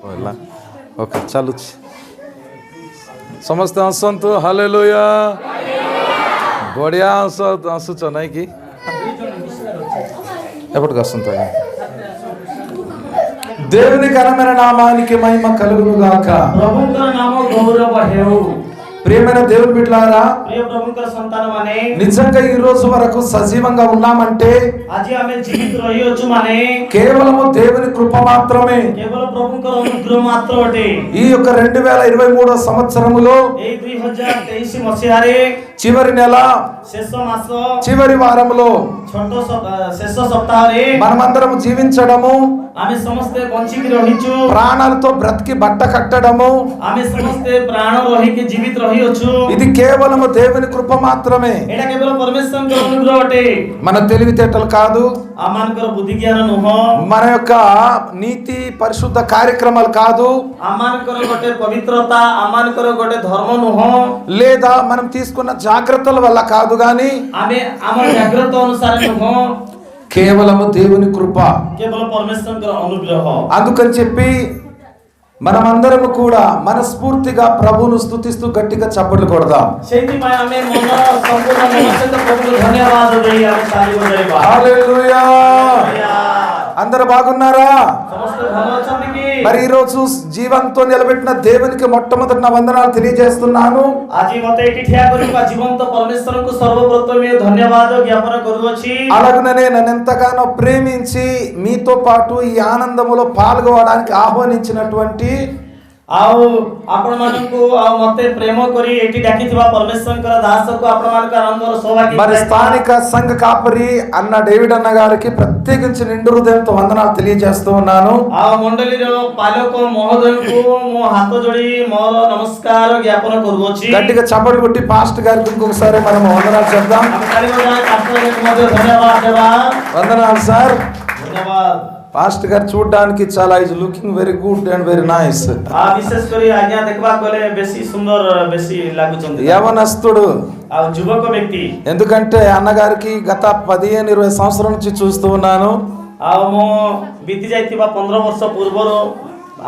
Okay चालूच समस्त हसंतु hallelujah बढ़िया हसुच नहीं कि एपटिకి వస్తుంటాయి దేవుని ఘనమైన నామానికి మహిమ కలుగును గాక ప్రభువుల నామ గౌరవ హేవు ప్రియమైన దేవుని బిడ్డలారా ప్రియ ప్రభువుల సంతానమనే నిజంగా ఈ రోజు వరకు సజీవంగా ఉన్నామంటే आज हमें जीवित रहियोचु माने కేవలం దేవుని కృప మాత్రమే కేవలం ప్రభువుల అనుగ్రహం మాత్రమే ఈ యొక్క 2023 సంవత్సరములో ఏ 2023 మసిహారే చివరి నెల శేష మాస చివరి వారంలో శేష సప్తాహరే మనమందరం జీవించడము ఆమె సమస్తే వంచికి రహిచు ప్రాణాలతో బ్రతికి బట్ట కట్టడము ఆమె సమస్తే ప్రాణ రహికి జీవిత రహియోచు ఇది కేవలం దేవుని కృప మాత్రమే ఎడా కేవలం పరమేశ్వరుని అనుగ్రహటే మన తెలివితేటలు కాదు అమానకర బుద్ధి జ్ఞానం నో మన యొక్క నీతి పరిశుద్ధ కార్యక్రమాలు కాదు అమానకర గొటే పవిత్రత అమానకర గొటే ధర్మ నో లేదా మనం తీసుకున్న జాగ్రత్తల వల్ల కాదు గాని ఆమె అమర జాగ్రత్త అనుసారం నో కేవలము దేవుని కృప కేవలం పరమేశ్వరుని అనుగ్రహం అందుకని చెప్పి మనమందరం కూడా మనస్ఫూర్తిగా ప్రభువును స్తుతిస్తూ గట్టిగా చప్పట్లు కొడదాం శైతిమయ ఆమె మన సంపూర్ణ మనసుతో ప్రభువుకు ధన్యవాదాలు దేయాలి సాలి వదైబా హల్లెలూయా అందరూ బాగున్నారా సమస్త ధనవచనికి మరి ఈ రోజు జీవంతో నిలబెట్టిన దేవునికి మొట్టమొదటి నా వందనాలు తెలియజేస్తున్నాను ఆజీ మతే ఎటి ఠియా కరుక జీవంత పరమేశ్వరునికి సర్వప్రథమే ధన్యవాదాలు జ్ఞాపన కరువచి అలాగనే నన్ను ఎంతగానో ప్రేమించి మీతో పాటు ఈ ఆనందములో పాల్గొనడానికి ఆహ్వానించినటువంటి ଆଉ ଆପଣ ମାନଙ୍କୁ ଆଉ ମତେ ପ୍ରେମ କରି ଏଠି ଡାକିଥିବା ପରମେଶ୍ୱରଙ୍କର ଦାସକୁ ଆପଣ ମାନଙ୍କ ଆନନ୍ଦର ସୌଭାଗ୍ୟ మరి స్థానిక సంఘ కాపరి అన్న డేవిడ్ అన్న గారికి ప్రత్యేకించి నిండు హృదయంతో వందనాలు తెలియజేస్తూ ఉన్నాను ଆଉ ମଣ୍ଡଳୀର ପାଲକ ମହୋଦୟଙ୍କୁ ମୁଁ ହାତ ଯୋଡ଼ି ମୋର ନମସ୍କାର ଜ୍ଞାପନ କରୁଅଛି గట్టిగా చప్పట్లు కొట్టి పాస్టర్ గారికి ఇంకొకసారి మనం వందనాలు చెప్దాం ଆମେ କାଲି ମଧ୍ୟ ଧନ୍ୟବାଦ ଦେବା వందనాలు సార్ ଧନ୍ୟବାଦ పాస్టర్ గారు చూడడానికి చాలా is looking very good and very nice ବିଶେଷ କରି ଆଜ୍ଞା ଦେଖିବାକୁ ଗଲେ ବେଶୀ ସୁନ୍ଦର ବେଶୀ ଲାଗୁଛନ୍ତି యవనస్తుడు ଆଉ ଯୁବକ ବ୍ୟକ୍ତି ఎందుకంటే అన్నగారికి గత 15-20 సంవత్సరాల నుంచి చూస్తూ ఉన్నాను ଆଉ ମୁଁ ବିତି ଯାଇଥିବା 15 ବର୍ଷ ପୂର୍ବରୁ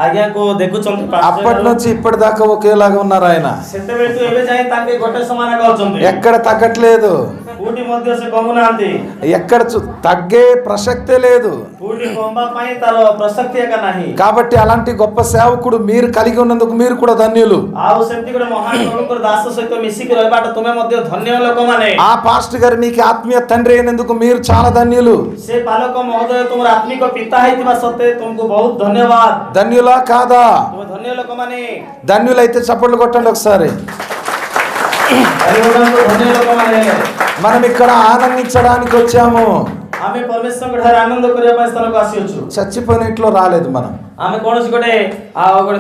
ଆଜ୍ଞାକୁ ଦେଖୁଛନ୍ତି అప్పటి నుంచి ఇప్పటిదాకా ఒకేలాగా ఉన్నారు ఆయన ସେତେବେଳଠୁ ଏବେ ଯାଇ ତାଙ୍କେ ଗୋଟେ ସମାନ କରୁଛନ୍ତି ఎక్కడ తగ్గట్లేదు କୋଉଠି ମଧ୍ୟ ସେ କମୁନାହାନ୍ତି ఎక్కడ తగ్గే ప్రసక్తే లేదు କୋଉଠି କମବା ପାଇଁ ତାର ପ୍ରସକ୍ତି ଏକା ନାହିଁ కాబట్టి అలాంటి గొప్ప సేవకుడు మీరు కలిగి ఉన్నందుకు మీరు కూడా ధన్యులు ଆଉ ସେମିତି ଗୋଟେ ମହାନ ପ୍ରଭୁଙ୍କର ଦାସ ସହିତ ମିଶିକି ରହିବାଟା ତୁମେ ମଧ୍ୟ ଧନ୍ୟ ଲୋକମାନେ ఆ పాస్టర్ గారు మీకు ఆత్మీయ తండ్రి అయినందుకు మీరు చాలా ధన్యులు ସେ ପାଲକ ମହୋଦୟ ତୁମର ଆତ୍ମିକ ପିତା ହେଇଥିବା ସତ୍ତ୍ୱେ ତୁମକୁ ବହୁତ ଧନ୍ୟବାଦ ధన్యులా కాదా ତୁମେ ଧନ୍ୟ ଲୋକମାନେ ధన్యులైతే చప్పట్లు కొట్టండి ఒకసారి ଧନ୍ୟ ଲୋକମାନେ మనం ఇక్కడ ఆనందించడానికి వచ్చాము ଆମେ ପରମେଶ୍ୱରଙ୍କ ଠାରେ ଆନନ୍ଦ କରିବା ପାଇଁ ସ୍ଥାନକୁ ଆସିଅଛୁ చచ్చిపోయిన ఇంట్లో రాలేదు మనం ଆମେ କୌଣସି ଗୋଟେ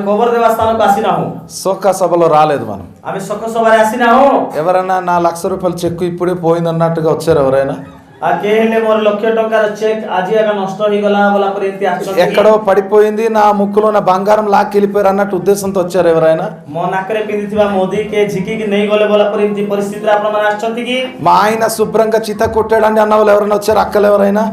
କବର ଦେବା ସ୍ଥାନକୁ ଆସିନାହୁଁ శోక సభలో రాలేదు మనం ଆମେ ଶୋକ ସଭାରେ ଆସିନାହୁଁ ఎవరైనా నా ₹1,00,000 చెక్కు ఇప్పుడే పోయింది అన్నట్టుగా వచ్చారు ఎవరైనా କେ ହେଲେ ମୋର ଲକ୍ଷ ଟଙ୍କାର ଚେକ୍ ଆଜି ଆଗ ନଷ୍ଟ ହେଇଗଲା ବୋଲା ପରେ ଏମିତି ଆସୁଛନ୍ତି ఎక్కడో పడిపోయింది నా ముక్కులో నా బంగారం లాక్కెళ్ళిపోయారు అన్నట్టు ఉద్దేశంతో వచ్చారు ఎవరైనా ମୋ ନାକରେ ପିନ୍ଧିଥିବା ମୋଦି କେ ଝିକିକି ନେଇଗଲେ ବୋଲା ପରେ ଏମିତି ପରିସ୍ଥିତିରେ ଆପଣମାନେ ଆସିଛନ୍ତି କି మా ఆయన శుభ్రంగా చిత కొట్టాడని అన్న వాళ్ళు ఎవరైనా వచ్చారు అక్కలు ఎవరైనా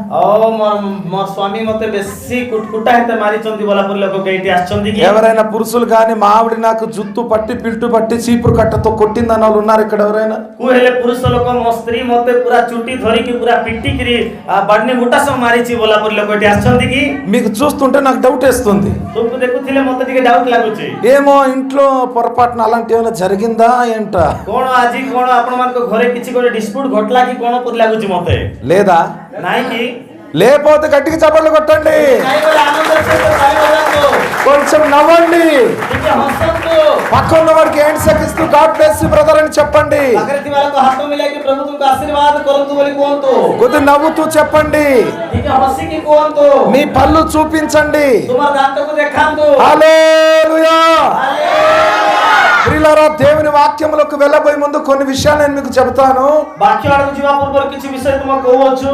ମୋ ସ୍ୱାମୀ ମତେ ବେଶୀ କୁଟା ହେତେ ମାରିଛନ୍ତି ବୋଲା ପରେ ଲୋକ କେଇଠି ଆସିଛନ୍ତି କି ఎవరైనా పురుషులు కానీ మా ఆవిడ నాకు జుత్తు పట్టి పిల్టు పట్టి చీపురు కట్టతో కొట్టింది అన్న వాళ్ళు ఉన్నారు ఇక్కడ ఎవరైనా କୁ ହେଲେ ପୁରୁଷ ଲୋକ ମୋ ସ୍ତ୍ରୀ ମତେ ପୁରା ଚୁଟି ଧରିକି ପୁରା ପିଟିକିରି ବାଡନି ମୁଟାସ ମାରିଛି ବୋଲା ପରେ ଲୋକ ଏଠି ଆସିଛନ୍ତି କି మీకు చూస్తుంటే నాకు డౌట్ వేస్తుంది ତୁମକୁ ଦେଖୁଥିଲେ ମତେ ଟିକେ ଡାଉଟ୍ ଲାଗୁଛି ఏమో ఇంట్లో పొరపాటున అలాంటి ఏమైనా జరిగిందా ఏంట କଣ ଆଜି କଣ ଆପଣମାନଙ୍କ ଘରେ କିଛି ଗୋଟେ ଡିସ୍ପ୍ୟୁଟ୍ ଘଟଲା କି କଣ ପରି ଲାଗୁଛି ମତେ లేదా ନାଇଁ କି లేకపోతే గట్టిగా చప్పట్లు కొట్టండి ନାଇଁ ବୋଲେ ଆନନ୍ଦର ସହିତ ତାଳି ବଜାନ୍ତୁ కొంచెం నవ్వండి ଟିକେ ହସନ୍ତୁ పక్కన వాడికి హ్యాండ్ సెకిస్తూ గాడ్ బ్లెస్ యు బ్రదర్ అని చెప్పండి ପାଖରେ ଥିବା ଲୋକ ହାତ ମିଲାଇକି ପ୍ରଭୁ ତୁମକୁ ଆଶୀର୍ବାଦ କରନ୍ତୁ ବୋଲି କୁହନ୍ତୁ కొద్ది నవ్వుతూ చెప్పండి ଟିକେ ହସିକି କୁହନ୍ତୁ మీ పళ్ళు చూపించండి ତୁମର ଦାନ୍ତକୁ ଦେଖାନ୍ତୁ హల్లెలూయా ప్రియులారా దేవుని వాక్యములకు వెళ్ళబోయే ముందు కొన్ని విషయాలు నేను మీకు చెబుతాను ବାକ୍ୟ ଆଡକୁ ଯିବା ପୂର୍ବରୁ କିଛି ବିଷୟ ତୁମକୁ କହୁଅଛୁ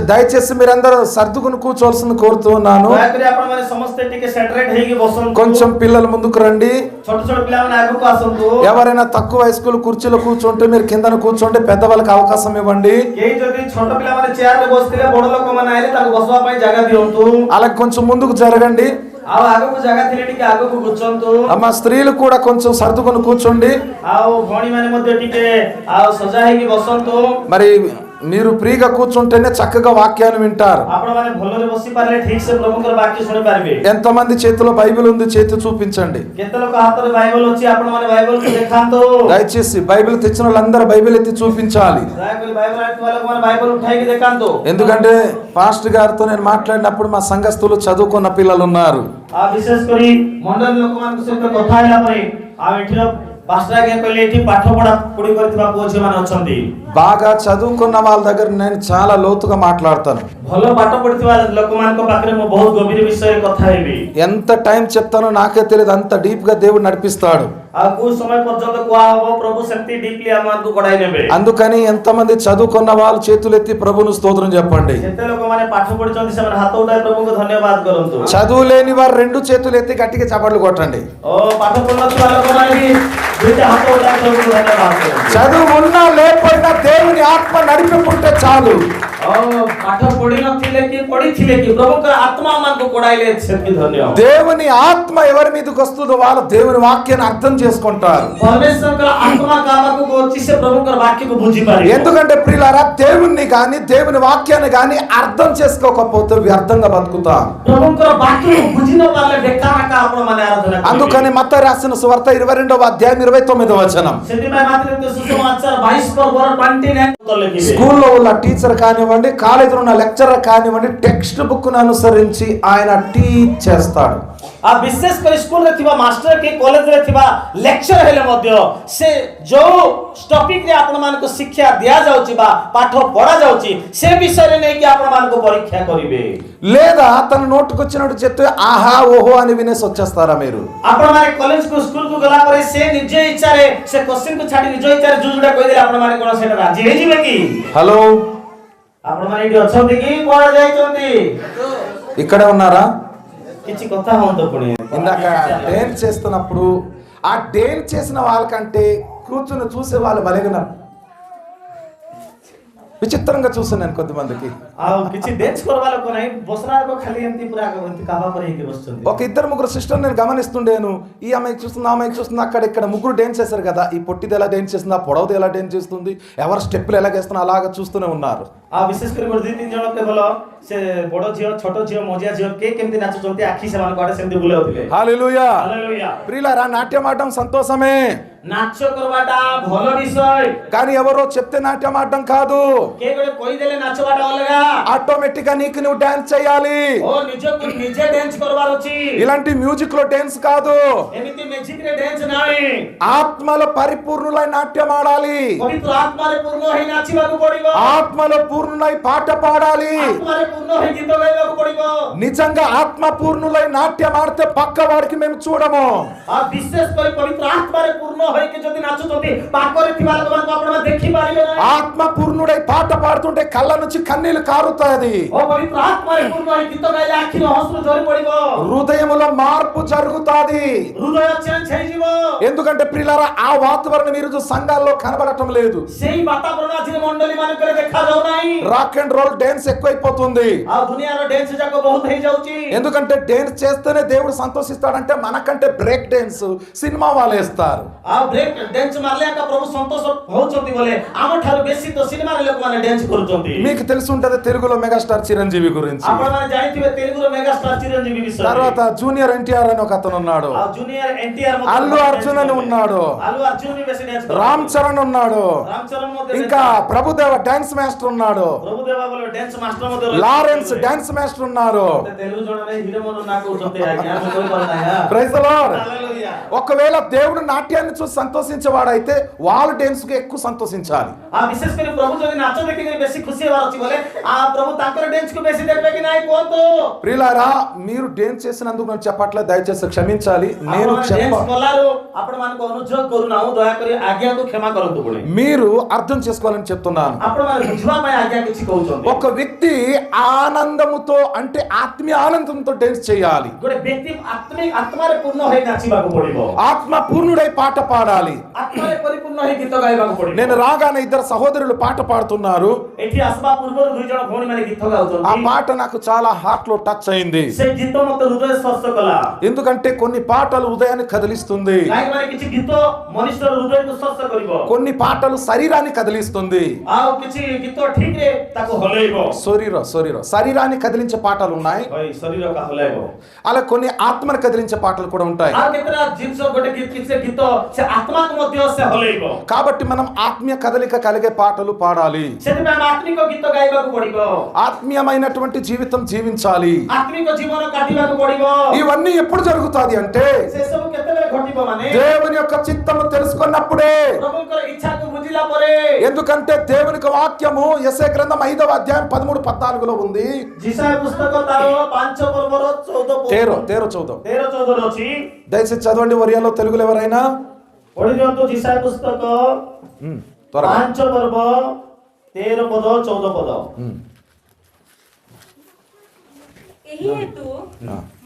దయచేసి మీరందరూ సర్దుకుని కూర్చోవలసింది కోరుతూ ఉన్నాను ଦୟାକରି ଆପଣମାନେ ସମସ୍ତେ ଟିକେ ସେଟରେଟ୍ ହେଇକି ବସନ୍ତୁ కొంచెం పిల్లలు ముందుకు రండి ଛୋଟ ଛୋଟ ପିଲାମାନେ ଆଗକୁ ଆସନ୍ତୁ ఎవరైనా తక్కువ వయస్కులు కుర్చీలో కూర్చుంటే మీరు కిందన కూర్చోండి పెద్దవాళ్ళకి అవకాశం ఇవ్వండి କେହି ଯଦି ଛୋଟ ପିଲାମାନେ ଚେୟାରରେ ବସିଥିଲେ ବଡ ଲୋକମାନେ ଆଇଲେ ତାଙ୍କୁ ବସିବା ପାଇଁ ଜାଗା ଦିଅନ୍ତୁ అలా కొంచెం ముందుకు జరగండి ଆଉ ଆଗକୁ ଜାଗା ଥିଲେ ଟିକେ ଆଗକୁ ଗୁଛନ୍ତୁ। అమ్మ స్త్రీలు కూడా కొంచెం సర్దుకొని కూర్చోండి। ଆଉ ଭଉଣୀ ମାନେ ମଧ୍ୟ ଟିକେ ଆଉ ସଜା ହେଇକି ବସନ୍ତୁ। మరి మీరు ఫ్రీగా కూర్చుంటేనే చక్కగా వాక్యాన్ని వింటారు। ଆପଣ ମାନେ ଭଲରେ ବସି ପାରିଲେ ଠିକ ସେ ପ୍ରଭୁଙ୍କର ବାକ୍ୟ ଶୁଣି ପାରିବେ। ఎంతమంది చేతిలో బైబిల్ ఉంది చేతి చూపించండి। କେତେ ଲୋକ ହାତରେ ବାଇବଲ ଅଛି ଆପଣ ମାନେ ବାଇବଲ କୁ ଦେଖାନ୍ତୁ। దయచేసి బైబిల్ తెచ్చిన వాళ్ళందరూ బైబిల్ ఎత్తి చూపించాలి। దయచేసి బైబిల్ అట్లా వాళ్ళకు మన బైబిల్ ఉఠాయికి ଦେଖାନ୍ତୁ। ఎందుకంటే పాస్టర్ గారితో నేను మాట్లాడినప్పుడు మా సంఘస్థులు చదువుకున్న పిల్లలు ఉన్నారు। ఆ విశేష କରି మండలి ଲୋକମାନଙ୍କ ସହିତ କଥା ହେଲା ପରେ ఆ ఎట్టిన పాస్టర్ గారు କହିଲେ ଏଠି ପାଠ ପଢି କରିଥିବା ପୁଅ ଝିଅ ମାନେ ଅଛନ୍ତି। బాగా చదువుకున్న వాళ్ళ దగ్గర నేను చాలా లోతుగా మాట్లాడతాను। ଭଲ ପାଠ ପଢିଥିବା ଲୋକମାନଙ୍କ ପାଖରେ ମୁଁ ବହୁତ ଗଭୀର విషୟରେ କଥା ହେବି। ఎంత టైం చెప్తానో నాకే తెలియదు, అంత డీప్ గా దేవుడు నడిపిస్తాడు। ఆ కో సమయ పర్యంత కుआ హబో ప్రభు శక్తి డీప్లీ ଆମକୁ గడాయి ନେବେ। అందుకని ఎంతమంది చదువుకున్న వాళ్ళు చేతులెత్తి ప్రభువును స్తోత్రం చెప్పండి। ଯେତେ ଲୋକମାନେ ପାଠ ପଢିଛନ୍ତି ସେମାନେ ହାତ ଉଠାଇ ప్రభుଙ୍କୁ ଧନ୍ୟବାଦ କରନ୍ତୁ। చదువు లేని వారు రెండు చేతులు ఎత్తి గట్టిగా చప్పట్లు కొట్టండి। ఓ పాଠ పଢినଥିବା ଲୋକମାନେ ଦୁଇଟା ହାତ ଉଠାଇ ప్రభుଙ୍କୁ ଧନ୍ୟବାଦ କରନ୍ତୁ। చదువు ఉన్నా లేకపోయినా దేవుని ఆత్మ నడిపించుకుంటే చాలు। ପାଠ ପଢିନଥିଲେ କି ପଢିଥିଲେ କି ప్రభుଙ୍କର ఆత్మ ଆମକୁ కొడాయిలే ସେତିకి ଧନ୍ୟବାଦ। దేవుని ఆత్మ ఎవరి మీదకి వస్తుందో వాళ్ళు దేవుని వాక్యాన్ని అర్థం చేసుకుంటారు। పరమేశ్వరుల ఆత్మ కామకు వచ్చి సే ప్రభుଙ୍କର వాక్యకు బుద్ధి పారి। ఎందుకంటే ప్రియులారా దేవుని గాని దేవుని వాక్యాన్ని గాని అర్థం చేసుకోకపోతే వ్యర్థంగా బతుకుతాం। ప్రభుଙ୍କର వాక్యకు బుద్ధిన వాళ్ళ బెకారక आपण ମାନେ ఆరాధన। అందుకని మత్తయి రాసిన సువార్త 22వ అధ్యాయం 29వ వచనం। ସେଥିପାଇଁ ମାତ୍ରିକ సుసమాచార 22:29 స్కూల్లో ఉన్న టీచర్ కానివ్వండి, కాలేజీలో ఉన్న లెక్చరర్ కానివ్వండి, టెక్స్ట్ బుక్ ను అనుసరించి ఆయన టీచ్ చేస్తాడు। आ विशेष कर स्कूल रे थिबा मास्टर के कॉलेज रे थिबा लेक्चर हेले मध्य से जो टॉपिक रे आपण मान को शिक्षा दिया जाउची बा पाठ पढा जाउची से विषय रे नै कि आपण मान को परीक्षा करिवे। లేదా తన నోటుకొచ్చినట్టు చెప్తే ఆహా ఓహో అని వినేసి వచ్చేస్తారా మీరు? आपण माने कॉलेज को स्कूल को गला परे से निजे इच्छा रे से क्वेश्चन को छाडी निजे इच्छा रे जुजुडा कहि देले आपण माने कोन सेटा राजी हे जिवे की? హలో, आपण माने इडी अछंती की कोन जायचंती? ఇక్కడే ఉన్నారా? किछि कथा होंतो पुणी ఇందాక డేన్ చేస్తున్నప్పుడు ఆ డేన్ చేసిన వాళ్ళకంటే కూర్చుని చూసే వాళ్ళు బలగన విచిత్రంగా చూసాను నేను కొంతమందికి। ఆ किछि डेंस करवा लोक नै बसरा को खाली एंती पूरा एंती काबा पर हेकी बसचंती। ఒక ఇద్దరు ముగ్గురు సిస్టర్ నేను గమనిస్తుండేను। ఈ అమ్మాయి చూస్తున్నా, ఆ అమ్మాయి చూస్తున్నా, అక్కడ ఇక్కడ ముగ్గురు డాన్స్ చేశారు కదా, ఈ పొట్టిది ఎలా డాన్స్ చేస్తుందా, పొడవది ఎలా డాన్స్ చేస్తుంది, ఎవరు స్టెప్పులు ఎలా చేస్తున్నా అలాగా చూస్తూనే ఉన్నారు। आ विशेष कर दुई तीन जन केवल से बड़ झियो छोट झियो मजिया झियो के केमती नाचुचंती आखि से मान कोडे सेमती बुलाउथिले। Hallelujah hallelujah. ప్రియులారా, నాట్యం ఆడడం సంతోషమే, नाच करवाटा भलो विषय, కానీ ఎవరో చెప్తే నాట్యం ఆడడం కాదు। के गडे कोई देले नाचवाटा अलगा ఆటోమేటిక్ గా నీకు నువ్వు డాన్స్ చేయాలి। ओ निजो को निजे डांस करवार अछि। ఇలాంటి మ్యూజిక్ లో డాన్స్ కాదు, एमिति मैजिक रे डांस नाई ఆత్మలో పరిపూర్ణులై నాట్యం ఆడాలి। पवित्र आत्मा रे पूर्ण होई नाचिबा को पड़िबो। ఆత్మలో పూర్ణులై పాట పాడాలి। आत्मा रे पूर्ण होई गीत गाइबा को पड़िबो। నిజంగా ఆత్మ పూర్ణులై నాట్యం ఆడితే పక్క వాడికి మేము చూడము। आ विशेष कर पवित्र आत्मा रे पूर्ण होई के जदी नाचुचंती पाकरे थिबा लोक मान को आपण देखि पारिबे ना। ఆత్మ పూర్ణుడై పాట పాడుతుంటే కళ్ళ నుంచి కన్నీళ్లు కారుతాయి। ओ पवित्र आत्मा रे पूर्ण होई गीत गाइले आखिरो हसरू झरी पड़िबो। హృదయములో మార్పు జరుగుతాది। हृदय चेंज होई जीवो। ఎందుకంటే ప్రియులారా, ఆ వాతావరణం ఈరోజు సంఘాల్లో కనబడటం లేదు। सेही वातावरण आज मंडली मान करे देखा जाउ नाही। రాక్ అండ్ రోల్ డాన్స్ ఎక్కువైపోతుంది। आ दुनिया रो डांस जाको बहुत हेई जाउची। ఎందుకంటే డాన్స్ చేస్తేనే దేవుడు సంతోషిస్తాడంటే మనకంటే బ్రేక్ డాన్స్ సినిమా వాళ్ళు వేస్తారు। आ ब्रेक डांस मारले का प्रभु संतोष होउचंती बोले आम ठारो बेसी तो सिनेमा रे लोक माने डांस करूचंती। మీకు తెలిసి ఉంటది తెలుగులో మెగాస్టార్ చిరంజీవి గురించి। आपण माने जानिथिबे तेलुगु रो मेगा स्टार चिरंजीवी विषय। తర్వాత జూనియర్ ఎన్టీఆర్ అని ఒక అతను ఉన్నాడు। आ जूनियर एनटीआर मो అల్లు అర్జున్ అని ఉన్నాడు। అల్లు అర్జున్ ని बेसी डांस రామ్ చరణ్ ఉన్నాడు। రామ్ చరణ్ మధ్య ఇంకా ప్రభుదేవ డాన్స్ మాస్టర్ ఉన్నాడు। ప్రభుదేవ बोले डांस मास्टर मध्य లారెన్స్ డాన్స్ మాస్టర్ ఉన్నారు। తెలుగు జోడనే హీరో మను నాకు చంతే ఆజ్ఞా కోయి పడతాయా। Praise the Lord. హల్లెలూయా। ఒకవేళ దేవుడు నాట్యాన్ని చూసి సంతోషించేవాడైతే వాళ్ళు డాన్స్ కు ఎక్కువ సంతోషించాలి। आ विशेष कर प्रभु जदी नाच देखि के बेसी खुशी हेबार अछि बोले आ प्रभु ताकर डांस को बेसी देखबे कि नाही कोंतो। ప్రియులారా, మీరు డాన్స్ చేసినందుకు నేను చెప్పట్లేదు, దయచేసి క్షమించాలి। నేను डांस చెప్ప कलारो आपण मान को अनुरोध करूनाउ दया करी आज्ञा को क्षमा करंतु बोले। మీరు అర్థం చేసుకోవాలని చెప్తున్నాను। आपण मान बुझवा पय आज्ञा किछि कहउछन। ఒక వ్యక్తి వ్యక్తి ఆనందముతో అంటే ఆత్మీయ ఆనందంతో డాన్స్ చేయాలి. ଗୋଟେ ବ୍ୟକ୍ତି ଆତ୍ମାରେ ପୂର୍ଣ୍ଣ ହୋଇ ନାଚିବାକୁ ପଡିବ. ఆత్మ పూర్ణుడై పాట పాడాలి. ଆତ୍ମାରେ ପରିପୂର୍ଣ୍ଣ ହୋଇ ଗୀତ ଗାଇବାକୁ ପଡିବ. నేను రాగానే ఇద్దరు సహోదరులు పాట పాడుతున్నారు. ଏଠି ଆସିବା ପୂର୍ବରୁ ଦୁଇ ଜଣ ଭଉଣୀ ମାନେ ଗୀତ ଗାଉଛନ୍ତି. ఆ పాట నాకు చాలా హార్ట్ లో టచ్ అయింది. ସେ ଗୀତ ମୋତେ ହୃଦୟ ସ୍ପର୍ଶ କଲା. ఎందుకంటే కొన్ని పాటలు హృదయాన్ని కదిలిస్తుంది, କାହିଁକି ମାନେ କିଛି ଗୀତ ମଣିଷର ହୃଦୟକୁ ସ୍ପର୍ଶ କରିବ. కొన్ని పాటలు శరీరాన్ని కదిలిస్తుంది. ଆଉ କିଛି ଗୀତ ଠିକରେ ତାକୁ ହଲେଇବ. శరీరాన్ని కదిలించే పాటలు ఉన్నాయి, ଶରୀରକୁ ହଲେଇବ. అలా కొన్ని ఆత్మను కదిలించే పాటలు కూడా ఉంటాయి. ଆଉ କେତେଟା ଜିନିଷ ଗୋଟେ କିଛି ଗୀତ ସେ ଆତ୍ମାକୁ ମଧ୍ୟ ସେ ହଲେଇବ. కాబట్టి మనం ఆత్మీయ కదలిక కలిగే పాటలు పాడాలి. ସେଥିପାଇଁ ଆତ୍ମିକ ଗୀତ ଗାଇବାକୁ ପଡିବ. ఆత్మీయమైనటువంటి జీవితం జీవించాలి. ଆତ୍ମିକ ଜୀବନ କାଟିବାକୁ ପଡିବ. ఇవన్నీ ఎప్పుడు జరుగుతాది అంటే ସେ ସବୁ କେତେବେଳେ ଘଟିବ ମାନେ దేవుని యొక్క చిత్తము తెలుసుకున్నప్పుడే. ప్రభుଙ୍କର ఇచ్ఛାକୁ ବୁଝିଲା ପରେ. ఎందుకంటే దేవుని యొక్క వాక్యము యెషయా గ్రంథం 5వ అధ్యాయం 13-14లో ఉంది. యెషయా పుస్తక ତାର 5 ପର୍ବର 13-14 ଅଛି. దయచేసి చదవండి. ఒరియాలో తెలుగులో ఎవరైనా ପଢି ଦିଅନ୍ତୁ. యెషయా పుస్తక 5 ପର୍ବ 13 ପଦ 14 ପଦ. ଏହି ହେତୁ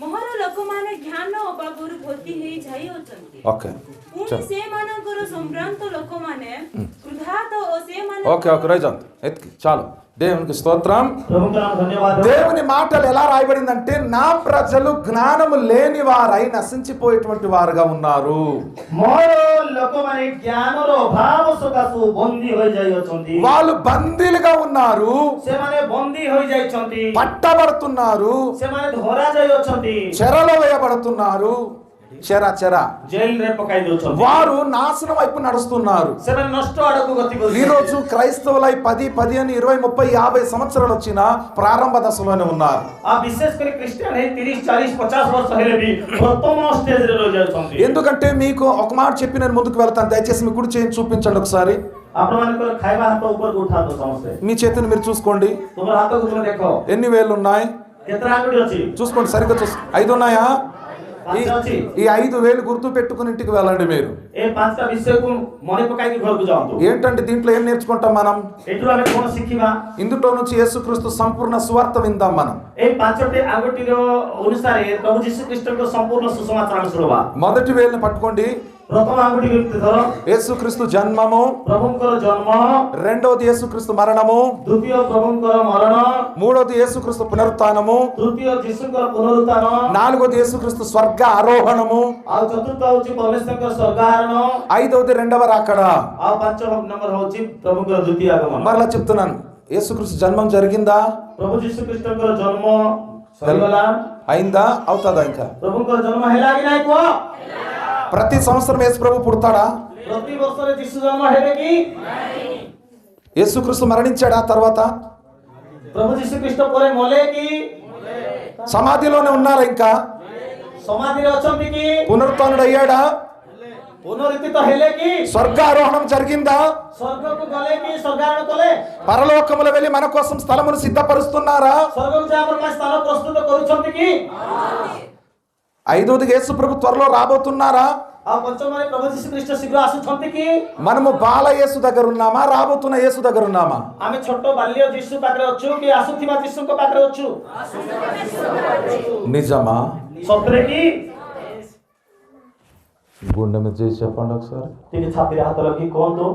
ମହର ଲୋକମାନେ ଜ୍ଞାନ ଅଭାବରୁ ଭୋତି ହେଇ ଯାଇଅଛନ୍ତି. ఓకే ପୁଣି ସେମାନଙ୍କର ସମ୍ଭ୍ରାନ୍ତ ଲୋକମାନେ କ୍ରୋଧାତ ଓ ସେମାନେ ఓకే రైజంత్ ఎత్కి చాలు. దేవునికి స్తోత్రం. ప్రభువుకు ధన్యవాదాలు. దేవుని మాటలు ఎలా రాయబడిందంటే నా ప్రజలు జ్ఞానము లేని వారై నశించిపోయేటువంటి వారుగా ఉన్నారు. ମୋର ଲୋକମାନେ ଜ୍ଞାନର ଅଭାବ ସକାଶୁ ବନ୍ଦୀ ହୋଇ ଯାଇଅଛନ୍ତି. వాళ్ళు బందీలుగా ఉన్నారు, ସେମାନେ ବନ୍ଦୀ ହୋଇ ଯାଇଛନ୍ତି. పట్టబడుతున్నారు, ସେମାନେ ଧରା ଯାଇଅଛନ୍ତି. చెరలో వేయబడుతున్నారు. చెర జైలుରେ ପକାଇ ଦଉଛନ୍ତି. వారు నాశనం వైపు నడుస్తున్నారు. ସେମାନେ ନଷ୍ଟ ଆଡକୁ ଗତି ఈ କରୁଛନ୍ତି. రోజు క్రైస్తవులై 10, 15, 20, 30, 50 సంవత్సరాలు వచ్చిన ప్రారంభ దశలోనే ఉన్నారు. ఆ విశేష କରି ଖ୍ରୀଷ୍ଟିଆନ 30, 40, 50 ବର୍ଷ ହେଲେ ବି ପ୍ରଥମ ଷ୍ଟେଜରେ ରହି ଯାଉଛନ୍ତି. ఎందుకంటే మీకు ఒక మాట చెప్పి నేను ముందుకు వెళ్తాను. దయచేసి మీ కుడి చేయి చూపించండి ఒకసారి. ଆପଣମାନଙ୍କର ଖାଇବା ହାତ ଉପରକୁ ଉଠାନ୍ତୁ ସମସ୍ତେ. మీ చేతిని మీరు చూసుకోండి. ତୁମର ହାତକୁ ତୁମେ ଦେଖ. ఎన్ని వేళ్ళు ఉన్నాయి କେତେଟା ଆଙ୍ଗୁଠି ଅଛି? చూసుకోండి, సరిగ్గా 5 ఉన్నాయా? ପାଞ୍ଚ ଅଛି. ఈ 5 వేలు గుర్తు పెట్టుకుని ఇంటికి వెళ్ళండి. మీరు ଏ ପାଞ୍ଚଟା ବିଷୟକୁ ମନେ ପକାଇକି ଘରକୁ ଯାଆନ୍ତୁ. ఏంటంటే దీంట్లో ఏం నేర్చుకుంటాం మనం? ଏଥିରୁ ଆମେ କଣ ଶିଖିବା? ఇందులో నుంచి యేసుక్రీస్తు సంపూర్ణ సువార్త విందాం మనం. এই ପାଞ୍ଚଟି ଆଙ୍ଗୁଠିର ଅନୁସାରେ ପ୍ରଭୁ ଯୀଶୁ ଖ୍ରୀଷ୍ଟଙ୍କ ସମ୍ପୂର୍ଣ୍ଣ ସୁସମାଚାର ଆମେ ଶୁଣିବା. మొదటి వేలుని పట్టుకోండి. ପ୍ରଥମ ଆଙ୍ଗୁଠି ଧର. యేసుక్రీస్తు జన్మము, ପ୍ରଭୁଙ୍କର ଜନ୍ମ. రెండోది యేసుక్రీస్తు మరణము, ଦ୍ୱିତୀୟ ପ୍ରଭୁଙ୍କର ମରଣ. మూడోది యేసుక్రీస్తు పునరుత్థానము, ତୃତୀୟ ଯୀଶୁଙ୍କର ପୁନରୁତ୍ଥାନ. నాలుగోది యేసుక్రీస్తు స్వర్గ ఆరోహణము, ଆଉ ଚତୁର୍ଥ ହଉଛି ପରମେଶ୍ୱରଙ୍କର ସ୍ୱର୍ଗାରୋହଣ. ఐదవది రెండవ రాకడ. ଆଉ ପାଞ୍ଚ ନମ୍ବର ହଉଛି ପ୍ରଭୁଙ୍କର ଦ୍ୱିତୀୟ ଆଗମନ. మరలా చెప్తున్నాను, యేసుక్రీస్తు జన్మం జరిగిందా? ପ୍ରଭୁ ଯୀଶୁ ଖ୍ରୀଷ୍ଟଙ୍କର ଜନ୍ମ ସରିଗଲା? అయిందా? అవుతుందా? ఇంకా ପ୍ରଭୁଙ୍କର ଜନ୍ମ ହେଲା କି ନାହିଁ କୁହ? ప్రతి సంవత్సరం యేసు ప్రభు పుడతాడా? ପ୍ରତି ବର୍ଷରେ ଯୀଶୁ ଜନ୍ମ ହେବେ କି? యేసుక్రీస్తు మరణించాడా? తర్వాత ପ୍ରଭୁ ଯୀଶୁ ଖ୍ରୀଷ୍ଟ ପରେ ମଲେ କି? సమాధిలోనే ఉన్నారా? ఇంకా ସମାଧିରେ ଅଛନ୍ତି କି? పునరుత్థానుడు అయ్యాడా? ପୁନରୁତ୍ଥିତ ହେଲେ କି? స్వర్గారోహణం జరిగిందా? ସ୍ୱର୍ଗକୁ ଗଲେ କି? ସ୍ୱର୍ଗାରୋହଣ కలే? పరలోకములో వెళ్ళి మన కోసం స్థలమును సిద్ధపరుస్తున్నారా? ସ୍ୱର୍ଗକୁ ଯାଇ ଆମ ପାଇଁ ସ୍ଥାନ ପ୍ରସ୍ତୁତ କରୁଛନ୍ତି କି? ఐదవది యేసు ప్రభు త్వరలో రాబోతున్నారా? ଆଉ ପଞ୍ଚମରେ ପ୍ରଭୁ ଯୀଶୁ ଖ୍ରୀଷ୍ଟ ଶୀଘ୍ର ଆସୁଛନ୍ତି କି? మనము బాల యేసు దగ్గర ఉన్నామా? రాబోతున్న యేసు దగ్గర ఉన్నామా? ଆମେ ଛୋଟ ବାଲ୍ୟ ଯୀଶୁ ପାଖରେ ଅଛୁ କି ଆସୁଥିବା ଯୀଶୁଙ୍କ ପାଖରେ ଅଛୁ? నిజమా? ସତରେ କି? గుండె మీద చేసి చెప్పండి ఒకసారి. ଟିକେ ଛାତିରେ ହାତ ରଖି କୁହନ୍ତୁ,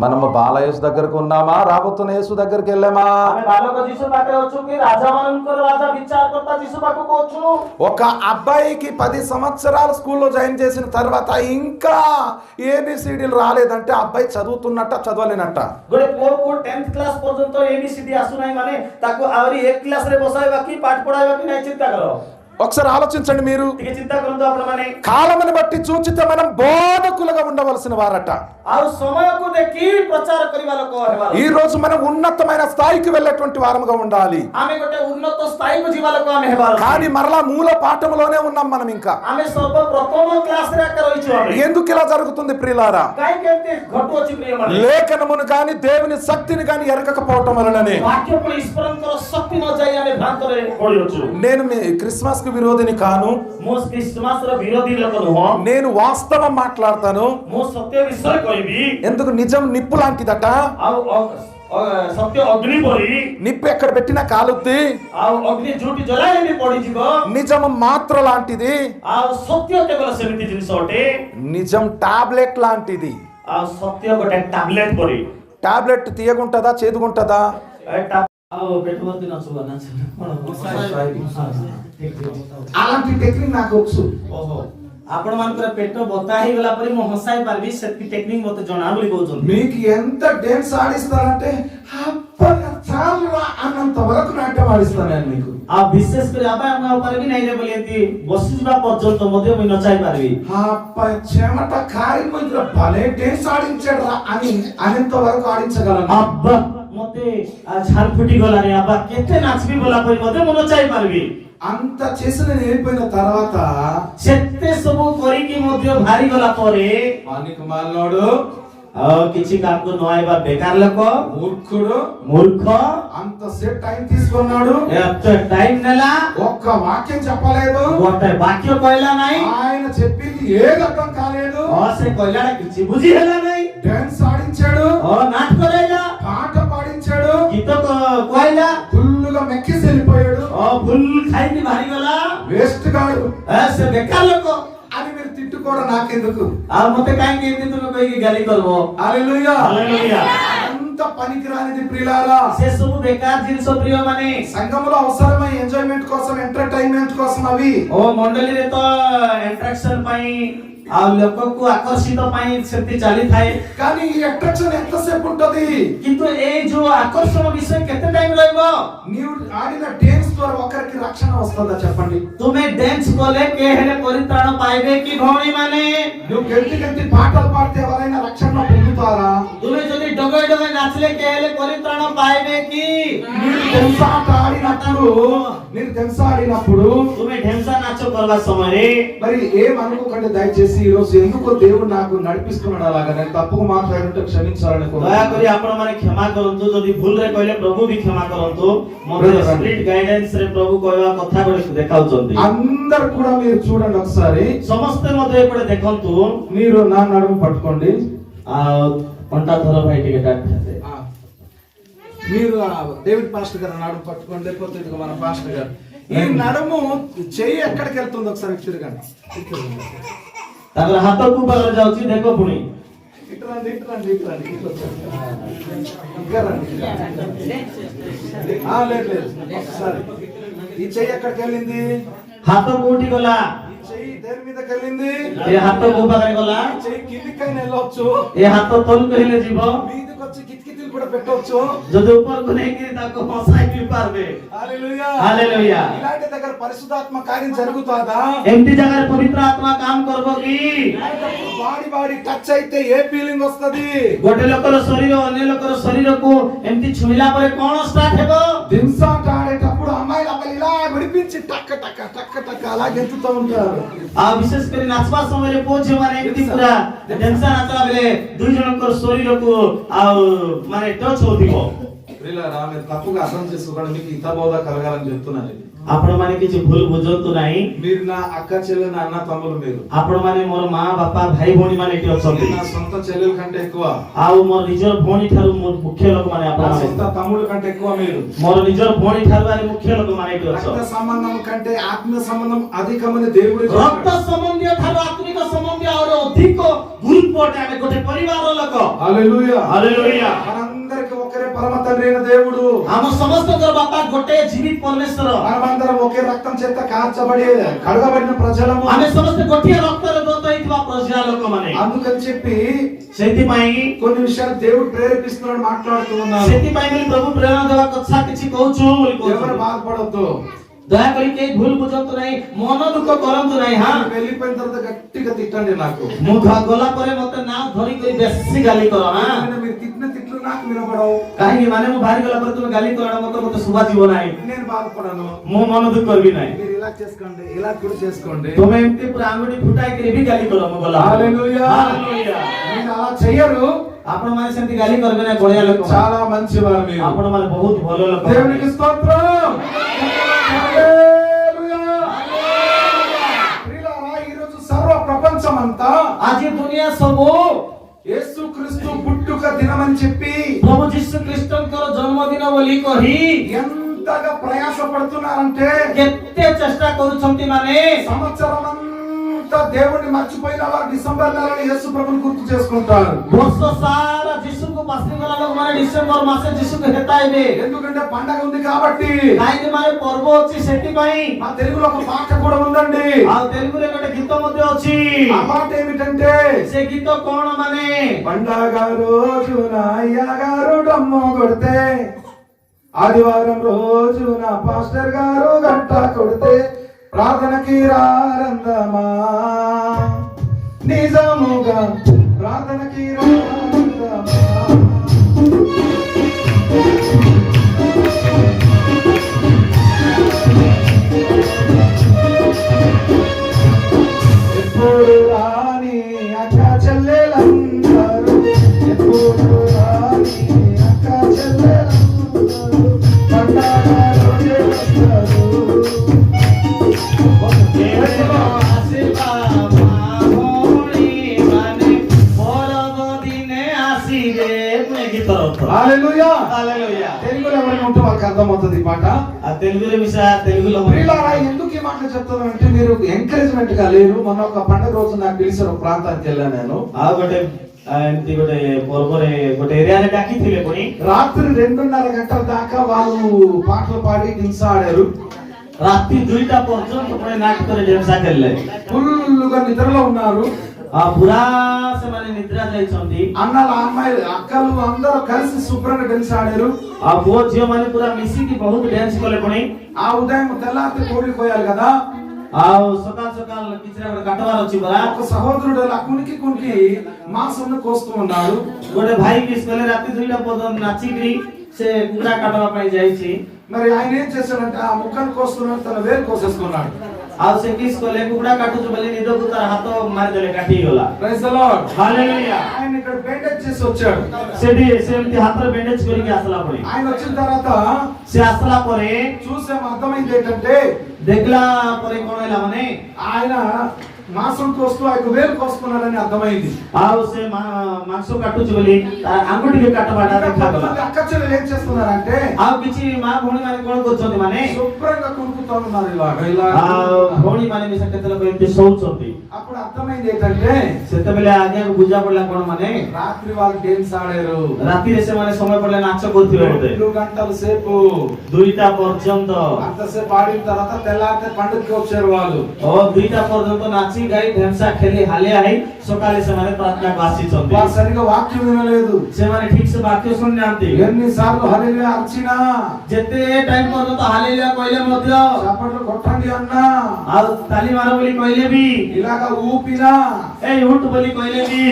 మనము బాల యేసు దగ్గరకు ఉన్నామా? రాబోతున్న యేసు దగ్గరికి వెళ్ళామా? ଆମେ ବାଲକ ଯୀଶୁ ପାଖରେ ଅଛୁ କି ରାଜାମାନଙ୍କର ରାଜା ବିଚାରକର୍ତ୍ତା ଯୀଶୁ ପାଖକୁ ଅଛୁ? ఒక అబ్బాయికి 10 సంవత్సరాలు స్కూల్లో జాయిన్ చేసిన తర్వాత ఇంకా ఏబిసిడీలు రాలేదంటే అబ్బాయి చదువుతున్నట్ట చదవలేనట్ట? ଗୋଟେ ପୁଅକୁ 10th କ୍ଲାସ୍ ପର୍ଯ୍ୟନ୍ତ ABCD ଆସୁନାହିଁ ମାନେ ତାକୁ ଆହୁରି 1 କ୍ଲାସରେ ବସାଇବା କି ପାଠ ପଢାଇବା କି ନାହିଁ ଚିନ୍ତା କର. ఒకసారి ఆలోచించండి. మీరు ଟିକେ ଚିନ୍ତା କରନ୍ତୁ ଆପଣମାନେ. కాలమును బట్టి చూచితే మనం బోధకులుగా ఉండవలసిన వారట. ଆଉ ସମୟକୁ ଦେଖି ପ୍ରଚାର କରିବା ଲୋକ ହେବା. ఈ రోజు మనం ఉన్నతమైన స్థాయికి వెళ్ళేటువంటి వారముగా ఉండాలి. ଆମେ ଗୋଟେ ଉନ୍ନତ ସ୍ଥାୟୀକୁ ଯିବା ଲୋକ ଆମେ ହେବା. కానీ మరలా మూల పాఠములోనే ఉన్నాం మనం. ఇంకా ଆମେ ସର୍ବପ୍ରଥମ କ୍ଲାସରେ ଆକା ରହିଛୁ. ଆମେ ఎందుకు ఇలా జరుగుతుంది ప్రియులారా? କାହିଁକି ଏମିତି ଘଟୁଅଛି ପ୍ରିୟମାନେ? లేఖనమును కానీ దేవుని శక్తిని కానీ ఎరగకపోవటం వలననే. వాక్యକୁ ଈଶ୍ୱରଙ୍କର ଶକ୍ତି ନ ଯାଇ ଆମେ ଭ୍ରାନ୍ତରେ ପଡ଼ିଅଛୁ. నేను క్రిస్మస్ కు విరోధిని కాను. ମୁଁ ଖ୍ରୀଷ୍ଟମାସର ବିରୋଧୀ ଲୋକ ନୁହଁ. నేను వాస్తవం మాట్లాడతాను. ମୁଁ ସତ୍ୟ ବିଷୟ କହିବି. ఎందుకు? నిజం నిప్పు లాంటిదట. ଆଉ ସତ୍ୟ ଅଗ୍ନି ପରି నిప్పు ఎక్కడ పెట్టినా కాలుద్ది, ଆଉ ଅଗ୍ନି ଯୋଉଠି ଜଳାଇଲେ ବି ପଡିଯିବ। నిజము మాత్ర లాంటిది, ଆଉ ସତ୍ୟ କେବଳ ସେମିତି ଜିନିଷ ଅଟେ। నిజం టాబ్లెట్ లాంటిది. ଆଉ ସତ୍ୟ ଗୋଟେ ଟାବଲେଟ ପରି। టాబ్లెట్ తీయగుంటదా చేదుగుంటదా? ଆଉ ପେଟ ଭର୍ତ୍ତି ନଚୁବ ନା అలాంటి టెక్నిక్ నాకు వచ్చు. ଓହୋ, ଆପଣ ମାନଙ୍କର ପେଟ ବତା ହେଇଗଲା ପରେ ମୁଁ ହସାଇ ପାରିବି, ସେତିକି ଟେକ୍ନିକ୍ ମତେ ଜଣା ବୋଲି କହୁଛନ୍ତି। మీకు ఎంత డాన్స్ ఆడిస్తానంటే అబ్బా చాలు అన్నంత వరకు నాట్యం ఆడిస్తాను నేను మీకు. ଆଉ ବିଶେଷ କରି ଆବା ଆମ ପାରିବି ନାଇଁ ରେ ବୋଲି ଏମିତି ବସିଯିବା ପର୍ଯ୍ୟନ୍ତ ମଧ୍ୟ ମୁଁ ନଚାଇ ପାରିବି। అబ్బా చెమట కారిపోయిందిరా, భలే డాన్స్ ఆడించాడు అని అనేంత వరకు ఆడించగలను. ଆବା ମତେ ଝାଲ ଫୁଟି ଗଲାନି, ଆବା କେତେ ନାଚିବି ବୋଲା ପରି ମଧ୍ୟ ମୁଁ ନଚାଇ ପାରିବି। అంత చేసి నేను వెళ్ళిపోయిన తర్వాత ସେତେ ସବୁ କରିକି ମଧ୍ୟ ଭାରି ଗଲା ପରେ పనికి మాలినోడు, ଆଉ କିଛି କାମକୁ ନ ଆଇବା ବେକାର ଲୋକ, మూర్ఖుడు, ମୂର୍ଖ, అంతసేపు టైం తీసుకున్నాడు, ଏତେ ଟାଇମ ନେଲା, ఒక్క వాక్యం చెప్పలేదు, ଗୋଟେ ବାକ୍ୟ କହିଲା ନାହିଁ, ఆయన చెప్పింది ఏది అర్థం కాలేదు, ସେ କହିଲାଟା କିଛି ବୁଝି ହେଲା ନାହିଁ, డాన్స్ ఆడించాడు, ନାଟ କରେଇଲା, పాట పాడించాడు, ଗୀତ କହିଲା, ఫుల్లుగా మెక్కేసి వెళ్ళిపోయాడు, ଭୁଲ ଖାଇକି ବାହାରି ଗଲା, వేస్ట్ గాడు ସେ ବେକାର ଲୋକ। అని మీరు తిట్టుకోవడం నాకెందుకు? ଆଉ ମତେ କାହିଁକି ଏମିତି ତୁମେ କହିକି ଗାଲି କରିବ? హల్లెలూయా. హల్లెలూయా। అంత పనికిరానిది ప్రియులారా. ସେ ସବୁ ବେକାର ଜିନିଷ ପ୍ରିୟ ମାନେ। సంఘములో అవసరమై ఎంజాయ్మెంట్ కోసం, ఎంటర్టైన్మెంట్ కోసం అవి, ଓ ମଣ୍ଡଳୀରେ ତ ଆଟ୍ରାକ୍ସନ ପାଇଁ ଆଉ ଲୋକକୁ ଆକର୍ଷିତ ପାଇଁ ସେମିତି ଚାଲିଥାଏ, కానీ ఈ అట్రాక్షన్ ఎంతసేపు ఉంటది? କିନ୍ତୁ ଏଇ ଯୋଉ ఆకర్షణ విషୟ କେତେ ଟାଇମ ରହିବ? నీవు ఆడిన డాన్స్ ద్వారా ఒకరికి రక్షణ వస్తుందా చెప్పండి? ତୁମେ ଡ୍ୟାନ୍ସ କଲେ କେ ହେଲେ ପରିତ୍ରାଣ ପାଇବେ କି ଭଉଣୀ ମାନେ? నువ్వు గెంతి గెంతి పాటలు పాడితే ఎవరైనా రక్షణ పొందుతారా? ତୁମେ ଯଦି ଡଗେଇ ଡଗେଇ ନାଚିଲେ କେ ହେଲେ ପରିତ୍ରାଣ ପାଇବେ କି? మీరు డాన్స్ ఆడినప్పుడు ତୁମେ ଢେମ୍ସା ନାଚ କରିବା ସମୟରେ మరి ఏమనుకోకండి దయచేసి. ఈ రోజు ఎందుకో దేవుడు నాకు నడిపిస్తున్నాడు అలాగా. నేను తప్పుకు మాట్లాడుంటే క్షమించాలని ଦୟାକରି ଆପଣ ମାନେ କ୍ଷମା କରନ୍ତୁ, ଯଦି ଭୁଲରେ କହିଲେ ପ୍ରଭୁ ବି କ୍ଷମା କରନ୍ତୁ। ମୋତେ ସ୍ପ୍ରିଟ୍ ଗାଇଡେନ୍ସ ରେ ପ୍ରଭୁ କହିବା କଥା ଗୁଡିକ ଦେଖାଉଛନ୍ତି। అందరు కూడా మీరు చూడండి ఒకసారి. ସମସ୍ତେ ମଧ୍ୟ ଏପଟେ ଦେଖନ୍ତୁ। మీరు నా నడుము పట్టుకోండి. ଆଉ ଅଣ୍ଟା ଧର ଭାଇ ଟିକେ ଟାଇଟ୍। మీరు డేవిడ్ పాస్టర్ గారు నడుము పట్టుకోండి, లేకపోతే ఇదిగో మన పాస్టర్ గారు. ఈ నడుము చెయ్యి ఎక్కడికి వెళ్తుంది ఒకసారి తిరగండి. ତାଙ୍କର ହାତ କୋଉ ପାଖରେ ଯାଉଛି ଦେଖ ପୁଣି। ఇటు రండి, ఇటు రండి, ఇటు రండి, ఇటు వచ్చేయండి. ఇంకా రండి. లేదు లేదు, ఒకసారి ఈ చెయ్యి ఎక్కడికి వెళ్ళింది? ହାତ କୋଉଠି ଗଲା? ఈ చెయ్యి దేని మీదకి వెళ్ళింది? ଏ ହାତ କୋଉ ପାଖରେ ଗଲା? ఈ చెయ్యి కిందికైనా వెళ్ళొచ్చు, ଏ ହାତ ତଳକୁ ହେଲେ ଯିବ, మీదకి వచ్చి కిటికీలు కూడా పెట్టవచ్చు. ଯଦି ଉପରକୁ ନେଇକି ତାକୁ ହସାଇ ବି ପାରିବେ। హల్లెలూయా. ହାଲେଲୁୟା। ఇలాంటి దగ్గర పరిశుద్ధాత్మ కార్యం జరుగుతాదా? ଏମିତି ଜାଗାରେ ପବିତ୍ର ଆତ୍ମା କାମ କରିବ କି? బాడీ బాడీ టచ్ అయితే ఏ ఫీలింగ్ వస్తది? ଗୋଟେ ଲୋକର ଶରୀର ଅନ୍ୟ ଲୋକର ଶରୀରକୁ ଏମିତି ଛୁଇଁଲା ପରେ କଣ ଷ୍ଟାର୍ଟ ହେବ? దింసాట ఆడేటప్పుడు అమ్మాయిలు అబ్బాయిలు ఇలా విడిపించి టక్క టక్క టక్క టక్క అలా గెంతుతూ ఉంటారు. ଆଉ ବିଶେଷ କରି ନାଚବା ସମୟରେ ପୁଅ ଝିଅ ମାନେ ଏମିତି ପୁରା ଢେମ୍ସା ନାଚଲା ବେଳେ ଦୁଇ ଜଣଙ୍କର ଶରୀରକୁ ଆଉ ମାନେ ଟଚ୍ ହଉଥିବ। ప్రియులారా, మీరు తప్పుగా అర్థం చేసుకోకండి, మీకు హితబోధ కలగాలని చెప్తున్నాను. ଆପଣ ମାନେ କିଛି ଭୁଲ ବୁଝନ୍ତୁ ନାହିଁ। మీరు నా అక్క చెల్లెలు, అన్న తమ్ములు. మీరు ଆପଣ ମାନେ ମୋର ମା ବାପା ଭାଇ ଭଉଣୀ ମାନେ ଏଠି ଅଛନ୍ତି। నా సొంత చెల్లెల కంటే ఎక్కువ, ଆଉ ମୋର ନିଜର ଭଉଣୀ ଠାରୁ ମୁଖ୍ୟ ଲୋକମାନେ ଆପଣ నా ମାନେ, సొంత తమ్ముడు కంటే ఎక్కువ మీరు. ମୋର ନିଜର ଭଉଣୀ ଠାରୁ ଆରେ ମୁଖ୍ୟ ଲୋକମାନେ ଏଠି రక్త ଅଛନ୍ତି। సంబంధం కంటే ఆత్మ సంబంధం అధికమని దేవుడు ରକ୍ତ ସମ୍ବନ୍ଧୀୟ ଠାରୁ ଆତ୍ମିକ ସମ୍ବନ୍ଧୀୟ ଆହୁରି ଅଧିକ ଗୁରୁତ୍ୱ ଅଟେ। ଆମେ ଗୋଟେ ପରିବାରର ଲୋକ। హల్లెలూయా. ହାଲେଲୁୟା। మనందరికి ఒకరే పరమ తండ్రి అయిన దేవుడు. ଆମ ସମସ୍ତଙ୍କର ବାପା ଗୋଟେ ଜୀବିତ ପରମେଶ୍ୱର। మనమందరం ఒకే రక్తం చేత కార్చబడి కడగబడిన ప్రజలము. ଆମେ ସମସ୍ତେ ଗୋଟିଏ ରକ୍ତରେ ବ୍ରତ ହେଇଥିବା ପ୍ରଜା ଲୋକମାନେ। అందుకని చెప్పి ସେଥିପାଇଁ కొన్ని విషయాలు దేవుడు ప్రేరేపిస్తున్నాడు, మాట్లాడుతూ ఉన్నాడు. ସେଥିପାଇଁ ବୋଲି ପ୍ରଭୁ ପ୍ରେରଣା ଦେବା କଥା କିଛି କହୁଛୁ ବୋଲି ఎవరు କହୁଛୁ। బాధపడొద్దు, ଦୟାକରି କେହି ଭୁଲ ବୁଝନ୍ତୁ ନାହିଁ, ମନ ଦୁଃଖ କରନ୍ତୁ ନାହିଁ। ହଁ, వెళ్ళిపోయిన తర్వాత గట్టిగా తిట్టండి. నాకు ମୁଁ ଗଲା ପରେ ମତେ ନା ଧରିକରି ବେଶୀ ଗାଲି କର। మీరు తిట్టిన తిట్లు నాకు వినపడవు. କାହିଁକି ମାନେ ମୁଁ ବାହାରି ଗଲା ପରେ ତୁମେ ଗାଲି କର ମତେ ଶୁଭାଯିବ ନାହିଁ, నేను బాధపడను. ମୁଁ ମନ ଦୁଃଖ କରିବି ନାହିଁ। మీరు ఇలా చేసుకోండి, ఇలా కూడా చేసుకోండి. ତୁମେ ଏମିତି ପୁରା ଆଙ୍ଗୁଠି ଫୁଟାଇକିରି ବି ଗାଲି କର ମୁଁ ଗଲା। హల్లెలూయా. ହାଲେଲୁୟା। మీరు అలా చెయ్యరు. ଆପଣ ମାନେ ସେମିତି ଗାଲି କରିବେ ନା, ବଢିଆ ଲୋକ, చాలా మంచివారు మీరు. ଆପଣ ମାନେ ବହୁତ ଭଲ ଲୋକ। దేవునికి స్తోత్రం. హల్లెలూయా. ప్రియులారా, ఈ రోజు సర్వ ప్రపంచం అంతా ଆଜି ଦୁନିଆ ସବୁ యేసుక్రీస్తు పుట్టుక దినమని చెప్పి प्रभु जीशु ख्रीष्टଙ୍କର ଜନ୍ମଦିନ ବୋଲି କହି ఎంతగా ప్రయాస పడుతున్నారంటే କେତେ ଚେଷ୍ଟା କରୁଛନ୍ତି ମାନେ సంవత్సరం అంతా దేవుడిని మర్చిపోయిన వారు డిసెంబర్ నెలలో యేసు ప్రభుని గుర్తు చేసుకుంటారు. ବର୍ଷ ସାରା ଯୀଶୁଙ୍କୁ ପାଶରି ଗଲା ଲୋକମାନେ ଡିସେମ୍ବର ମାସେ ଯୀଶୁଙ୍କୁ ହେତାଇବେ, ఎందుకంటే పండగ ఉంది కాబట్టి. କାହିଁକି ମାନେ ପର୍ବ ଅଛି ସେଥିପାଇଁ. మా తెలుగులో ఒక పాట కూడా ఉందండి. ଆଉ ତେଲୁଗୁରେ ଗୋଟେ ଗୀତ ମଧ୍ୟ ଅଛି. ఆ పాట ఏమిటంటే ସେ ଗୀତ କଣ ମାନେ పండగ రోజున అయ్యగారు డమ్ము కొడితే, ఆదివారం రోజున పాస్టర్ గారు గంట కొడితే ప్రార్థనకి రారందమా, నిజముగా ప్రార్థనకి రారందమా. ఎప్పుడు రాని అక్క చెల్లెలందరూ, ఎప్పుడు రాని అక్క చెల్లెలందరూ పండగ రోజే వస్తారు. ଆସିବା ମାମୁଣି ମାନେ ପରବ ଦିନେ ଆସିବେ. గీత హల్లెలూయా. హల్లెలూయా. తెలుగులో ఎవరైనా ఉంటే వాళ్ళకి అర్థమవుతుంది ఈ పాట. ఆ తెలుగులో విషయ తెలుగులో ప్రియులారా, ఎందుకు ఈ మాటలు చెప్తున్నానంటే మీరు ఎంకరేజ్మెంట్ గా లేరు. మొన్న ఒక పండుగ రోజు నాకు పిలిచిన ఒక ప్రాంతానికి వెళ్ళాను నేను. ଆଉ ଗୋଟେ ଏମିତି ଗୋଟେ ପର୍ବରେ ଗୋଟେ ଏରିଆରେ ଡାକିଥିଲେ ପୁଣି రాత్రి 2:30 గంటల దాకా వాళ్ళు పాటలు పాడి హింస ఆడారు. ରାତି 2ଟା ପର୍ଯ୍ୟନ୍ତ ପୁଣି ନାଟକରେ ଢେମସା ଖେଳିଲେ. ఫుల్లుగా నిద్రలో ఉన్నారు. ପୁରା ସେମାନେ ନିଦ୍ରା ଯାଇଛନ୍ତି. అన్నలు అమ్మాయిలు అక్కలు అందరూ కలిసి శుభ్రంగా డాన్స్ ఆడారు. ଆଉ ପୁଅ ଝିଅ ମାନେ ପୁରା ମିଶିକି ବହୁତ ଡ୍ୟାନ୍ସ କଲେ ପୁଣି. ఆ ఉదయం తెల్లారితే కోడిలు కోయాలి కదా. ଆଉ ସକାଳ ସକାଳ କିଛି ଗୋଟେ କାଟବାର ଅଛି ପରା. ఒక సహోదరుడు అలా కునికి కునికి మాంసం కోస్తూ ఉన్నాడు. ଗୋଟେ ଭାଇ କିସ୍ କଲେ ରାତି 2ଟା ପର୍ଯ୍ୟନ୍ତ ନାଚିକିରି ସେ କୁକୁଡ଼ା କାଟବା ପାଇଁ ଯାଇଛି. మరి ఆయన ఏం చేశాడంటే ఆ ముక్కను కోస్తున్నాడు, తన వేలు కోసేసుకున్నాడు. ଆଉ ସେ କିସ୍ କଲେ କୁକୁଡ଼ା କାଟୁଛୁ ବୋଲି ନିଦକୁ ତାର ହାତ ମାରିଦେଲେ, କାଟିଗଲା. Praise the Lord. ହାଲେଲୁୟା. ఆయన ఇక్కడ బెండేజ్ చేసి వచ్చాడు. ସେଠି ସେମିତି ହାତରେ ବେଣ୍ଡେଜ କରିକି ଆସିଲା ପୁଣି. ఆయన వచ్చిన తర్వాత ସେ ଆସିଲା ପରେ చూసాం, అర్థమైంది ఏంటంటే ଦେଖିଲା ପରେ କଣ ହେଲା ମାନେ ఆయన మాంసం కోస్తూ ఆయన వేలు కోసుకున్నాడని అర్థమైంది. ଆଉ ସେ ମାଂସ କାଟୁଛି ବୋଲି ତାର ଆଙ୍ଗୁଠିకి କାଟବାଟା ଦେଖାଗଲା. కొంతమంది అక్క చెల్లెలు ఏం చేస్తున్నారంటే ଆଉ କିଛି ମା ଭଉଣୀ ମାନେ କଣ କରୁଛନ୍ତି ମାନେ శుభ్రంగా కునుకుతా ఉన్నారు ఇలా. ଆଉ ଭଉଣୀ ମାନେ ବି କେତେ ଲୋକ ଏମିତି ଶୋଉଛନ୍ତି. అప్పుడు అర్థమైంది ఏంటంటే ସେତେବେଳେ ଆଜ୍ଞାକୁ ବୁଝା ପଡିଲା କଣ ମାନେ రాత్రి వాళ్ళు డాన్స్ ఆడారు. ରାତିରେ ସେମାନେ ସମୟ ପଡିଲେ ନାଚ କରୁଥିବେ ବୋଧେ 2 గంటల సేపు. 2ଟା పର୍ଯ୍ୟନ୍ତ. అంతసేపు ఆడిన తర్వాత తెల్లారితే పండుగకి వచ్చారు వాళ్ళు. 2ଟା పର୍ଯ୍ୟନ୍ତ ନାଚି ଗାଇ ଢେମସା ଖେଳି ହାଲିଆ ହେଇ ସକାଳେ ସେମାନେ ପ୍ରାର୍ଥନାକୁ ଆସିଛନ୍ତି. వాళ్ళు సరిగా వాక్యం వినలేదు. ସେମାନେ ଠିକ ସେ ବାକ୍ୟ ଶୁଣିନାହାନ୍ତି. ఎన్నిసార్లు హల్లెలూయా అర్చినా, ଯେତେ ଟାଇମ ପର୍ଯ୍ୟନ୍ତ ହାଲେଲୁୟା କହିଲେ ମଧ୍ୟ, చప్పట్లు కొట్టండి అన్నా, ଆଉ ତାଲି ମାର ବୋଲି କହିଲେ ବି, ఇలాగా ఊపినా ଏଇ ଉଠ ବୋଲି କହିଲେ ବି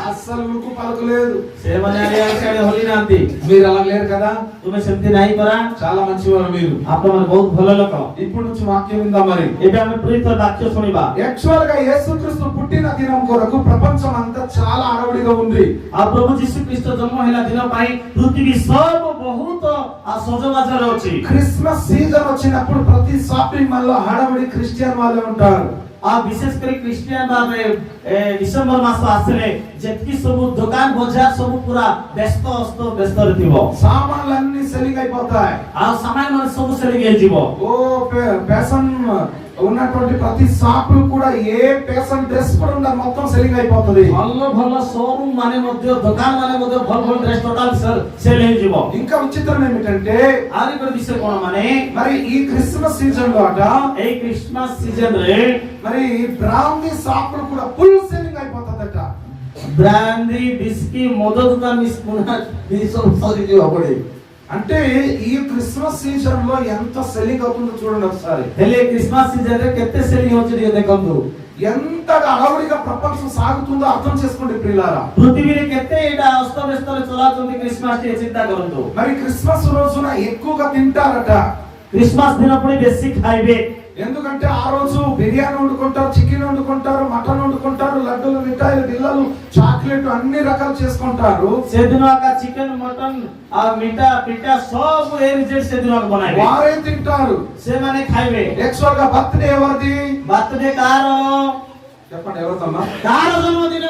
అస్సలు ఉరుకు పలకలేదు. ସେମାନେ ଆଡେ ସିଆଡେ ହଲି ନାହାନ୍ତି. మీరు అలా లేరు కదా. ତୁମେ ସେମିତି ନାହିଁ ପରା. చాలా మంచివారు మీరు. ଆପଣମାନେ ବହୁତ ଭଲ ଲୋକ. ఇప్పుడు నుంచి వాక్యం విందాం. మరి ଏବେ ଆମେ ପୁଣି ଥରେ ବାକ୍ୟ ଶୁଣିବା. యాక్చువల్ గా యేసుక్రీస్తు పుట్టిన దినం కొరకు ప్రపంచం అంతా చాలా హడావిడిగా ఉంది. ଆଉ ପ୍ରଭୁ ଯୀଶୁ ଖ୍ରୀଷ୍ଟ ଜନ୍ମ ହେଲା ଦିନ ପାଇଁ ପୃଥିବୀ ସବୁ ବହୁତ ସଜବାଜରେ ଅଛି. క్రిస్మస్ సీజన్ వచ్చినప్పుడు ప్రతి షాపింగ్ మాల్ లో హడావిడి క్రిస్టియన్ వాళ్ళే ఉంటారు. ଆଉ ବିଶେଷ କରି ଖ୍ରୀଷ୍ଟିଆନ ଭାବେ ଡିସେମ୍ବର ମାସ ଆସିଲେ ଯେତିକି ସବୁ ଦୋକାନ ବଜାର ସବୁ ପୁରା ବ୍ୟସ୍ତରେ ଥିବ. సామాన్లన్నీ సెలింగ్ అయిపోతాయి. ଆଉ ସାମାନ ମାନେ ସବୁ ସେଲିଂ ହେଇଯିବ. ఓ ఫ్యాషన్ ఉన్నటువంటి ప్రతి షాప్ కూడా ఏ ఫ్యాషన్ డ్రెస్ కూడా ఉండదు, మొత్తం సెలింగ్ అయిపోతుంది. ଭଲ ଭଲ షోరూమ్ ମାନେ ମଧ୍ୟ ଦୋକାନ ମାନେ ମଧ୍ୟ ଭଲ ଭଲ ଡ୍ରେସ ଟୋଟାଲ ସେଲ୍ ହେଇଯିବ. ఇంకా విచిత్రం ఏమిటంటే ଆହୁରି ଗୋଟେ ବିଷୟ କଣ ମାନେ మరి ఈ క్రిస్మస్ సీజన్ లో అట ଏଇ ଖ୍ରୀଷ୍ଟମାସ ସିଜନ ରେ మరి బ్రాందీ షాపులు కూడా ఫుల్ సెలింగ్ అయిపోతుందట. బ్రాందీ విస్కీ మଦ ଦୋକାନ ସବୁ ସରିଯିବ ପଡେ. అంటే ఈ క్రిస్మస్ సీజన్ లో ఎంత సెలింగ్ అవుతుందో చూడండి ఒకసారి. ହେଲେ ଖ୍ରୀଷ୍ଟମାସ ସିଜନ ରେ କେତେ ସେଲିଂ ହଉଛି ଟିକେ ଦେଖନ୍ତୁ. ఎంతగా అడవుడిగా ప్రపంచం సాగుతుందో అర్థం చేసుకోండి ప్రియులారా. ପୃଥିବୀରେ କେତେ ଏଇଟା ଅସ୍ତବ୍ୟସ୍ତରେ ଚଲାଉଛନ୍ତି ଖ୍ରୀଷ୍ଟମାସ ଟିକେ ଚିନ୍ତା କରନ୍ତୁ. మరి క్రిస్మస్ రోజున ఎక్కువగా తింటారట. ଖ୍ରୀଷ୍ଟମାସ ଦିନ ପୁଣି ବେଶୀ ଖାଇବେ. ఎందుకంటే ఆ రోజు బిర్యానీ వండుకుంటారు, చికెన్ వండుకుంటారు, మటన్ వండుకుంటారు, లడ్డూలు, మిఠాయిలు, బిల్లలు, చాక్లెట్ అన్ని రకాలు చేసుకుంటారు. ସେଦିନ ଆକା ଚିକେନ ମଟନ ଆଉ ମିଠା ପିଠା ସବୁ ଏ ରିଜେକ୍ଟ ସେଦିନ ବନାଇବେ. వారే తింటారు, ସେମାନେ ଖାଇବେ. యాక్చువల్ గా బర్త్డే ఎవరిది? ବାର୍ଥଡେ କାହାର? చెప్పండి ఎవరిదమ్మా? କାହାର ଜନ୍ମଦିନ?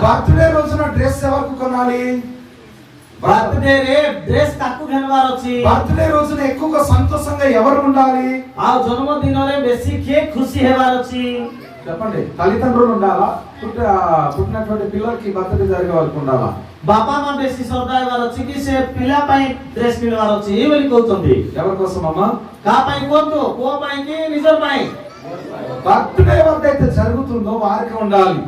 బర్త్డే రోజున డ్రెస్ ఎవరికి కొనాలి? బర్త్డే రే డ్రెస్ కాకు घेनवार अछि। బర్త్డే రోజున ఎక్కువగా సంతోషంగా ఎవరు ఉండాలి? ఆ జన్మదిନରେ ବେଶୀ କିଏ ଖୁସି ହେବାର ଅଛି? చెప్పండి. తల్లిదండ్రులు ఉండాలా? పుట్టినటువంటి పిల్లలకి బర్త్డే జరిగే వాళ్ళకి ఉండాలా? ବାପା ମା ବେଶୀ ଶ୍ରଦ୍ଧା ହେବାର ଅଛି କି ସେ ପିଲା ପାଇଁ ଡ୍ରେସ କିଣିବାର ଅଛି ଏ ବୋଲି କହୁଛନ୍ତି। ఎవరి కోసం అమ్మా? କାହା ପାଇଁ କୁହନ୍ତୁ? ପୁଅ ପାଇଁ କି ନିଜ ପାଇଁ? బర్త్డే ఎవరికైతే జరుగుతుందో వారికి ఉండాలి।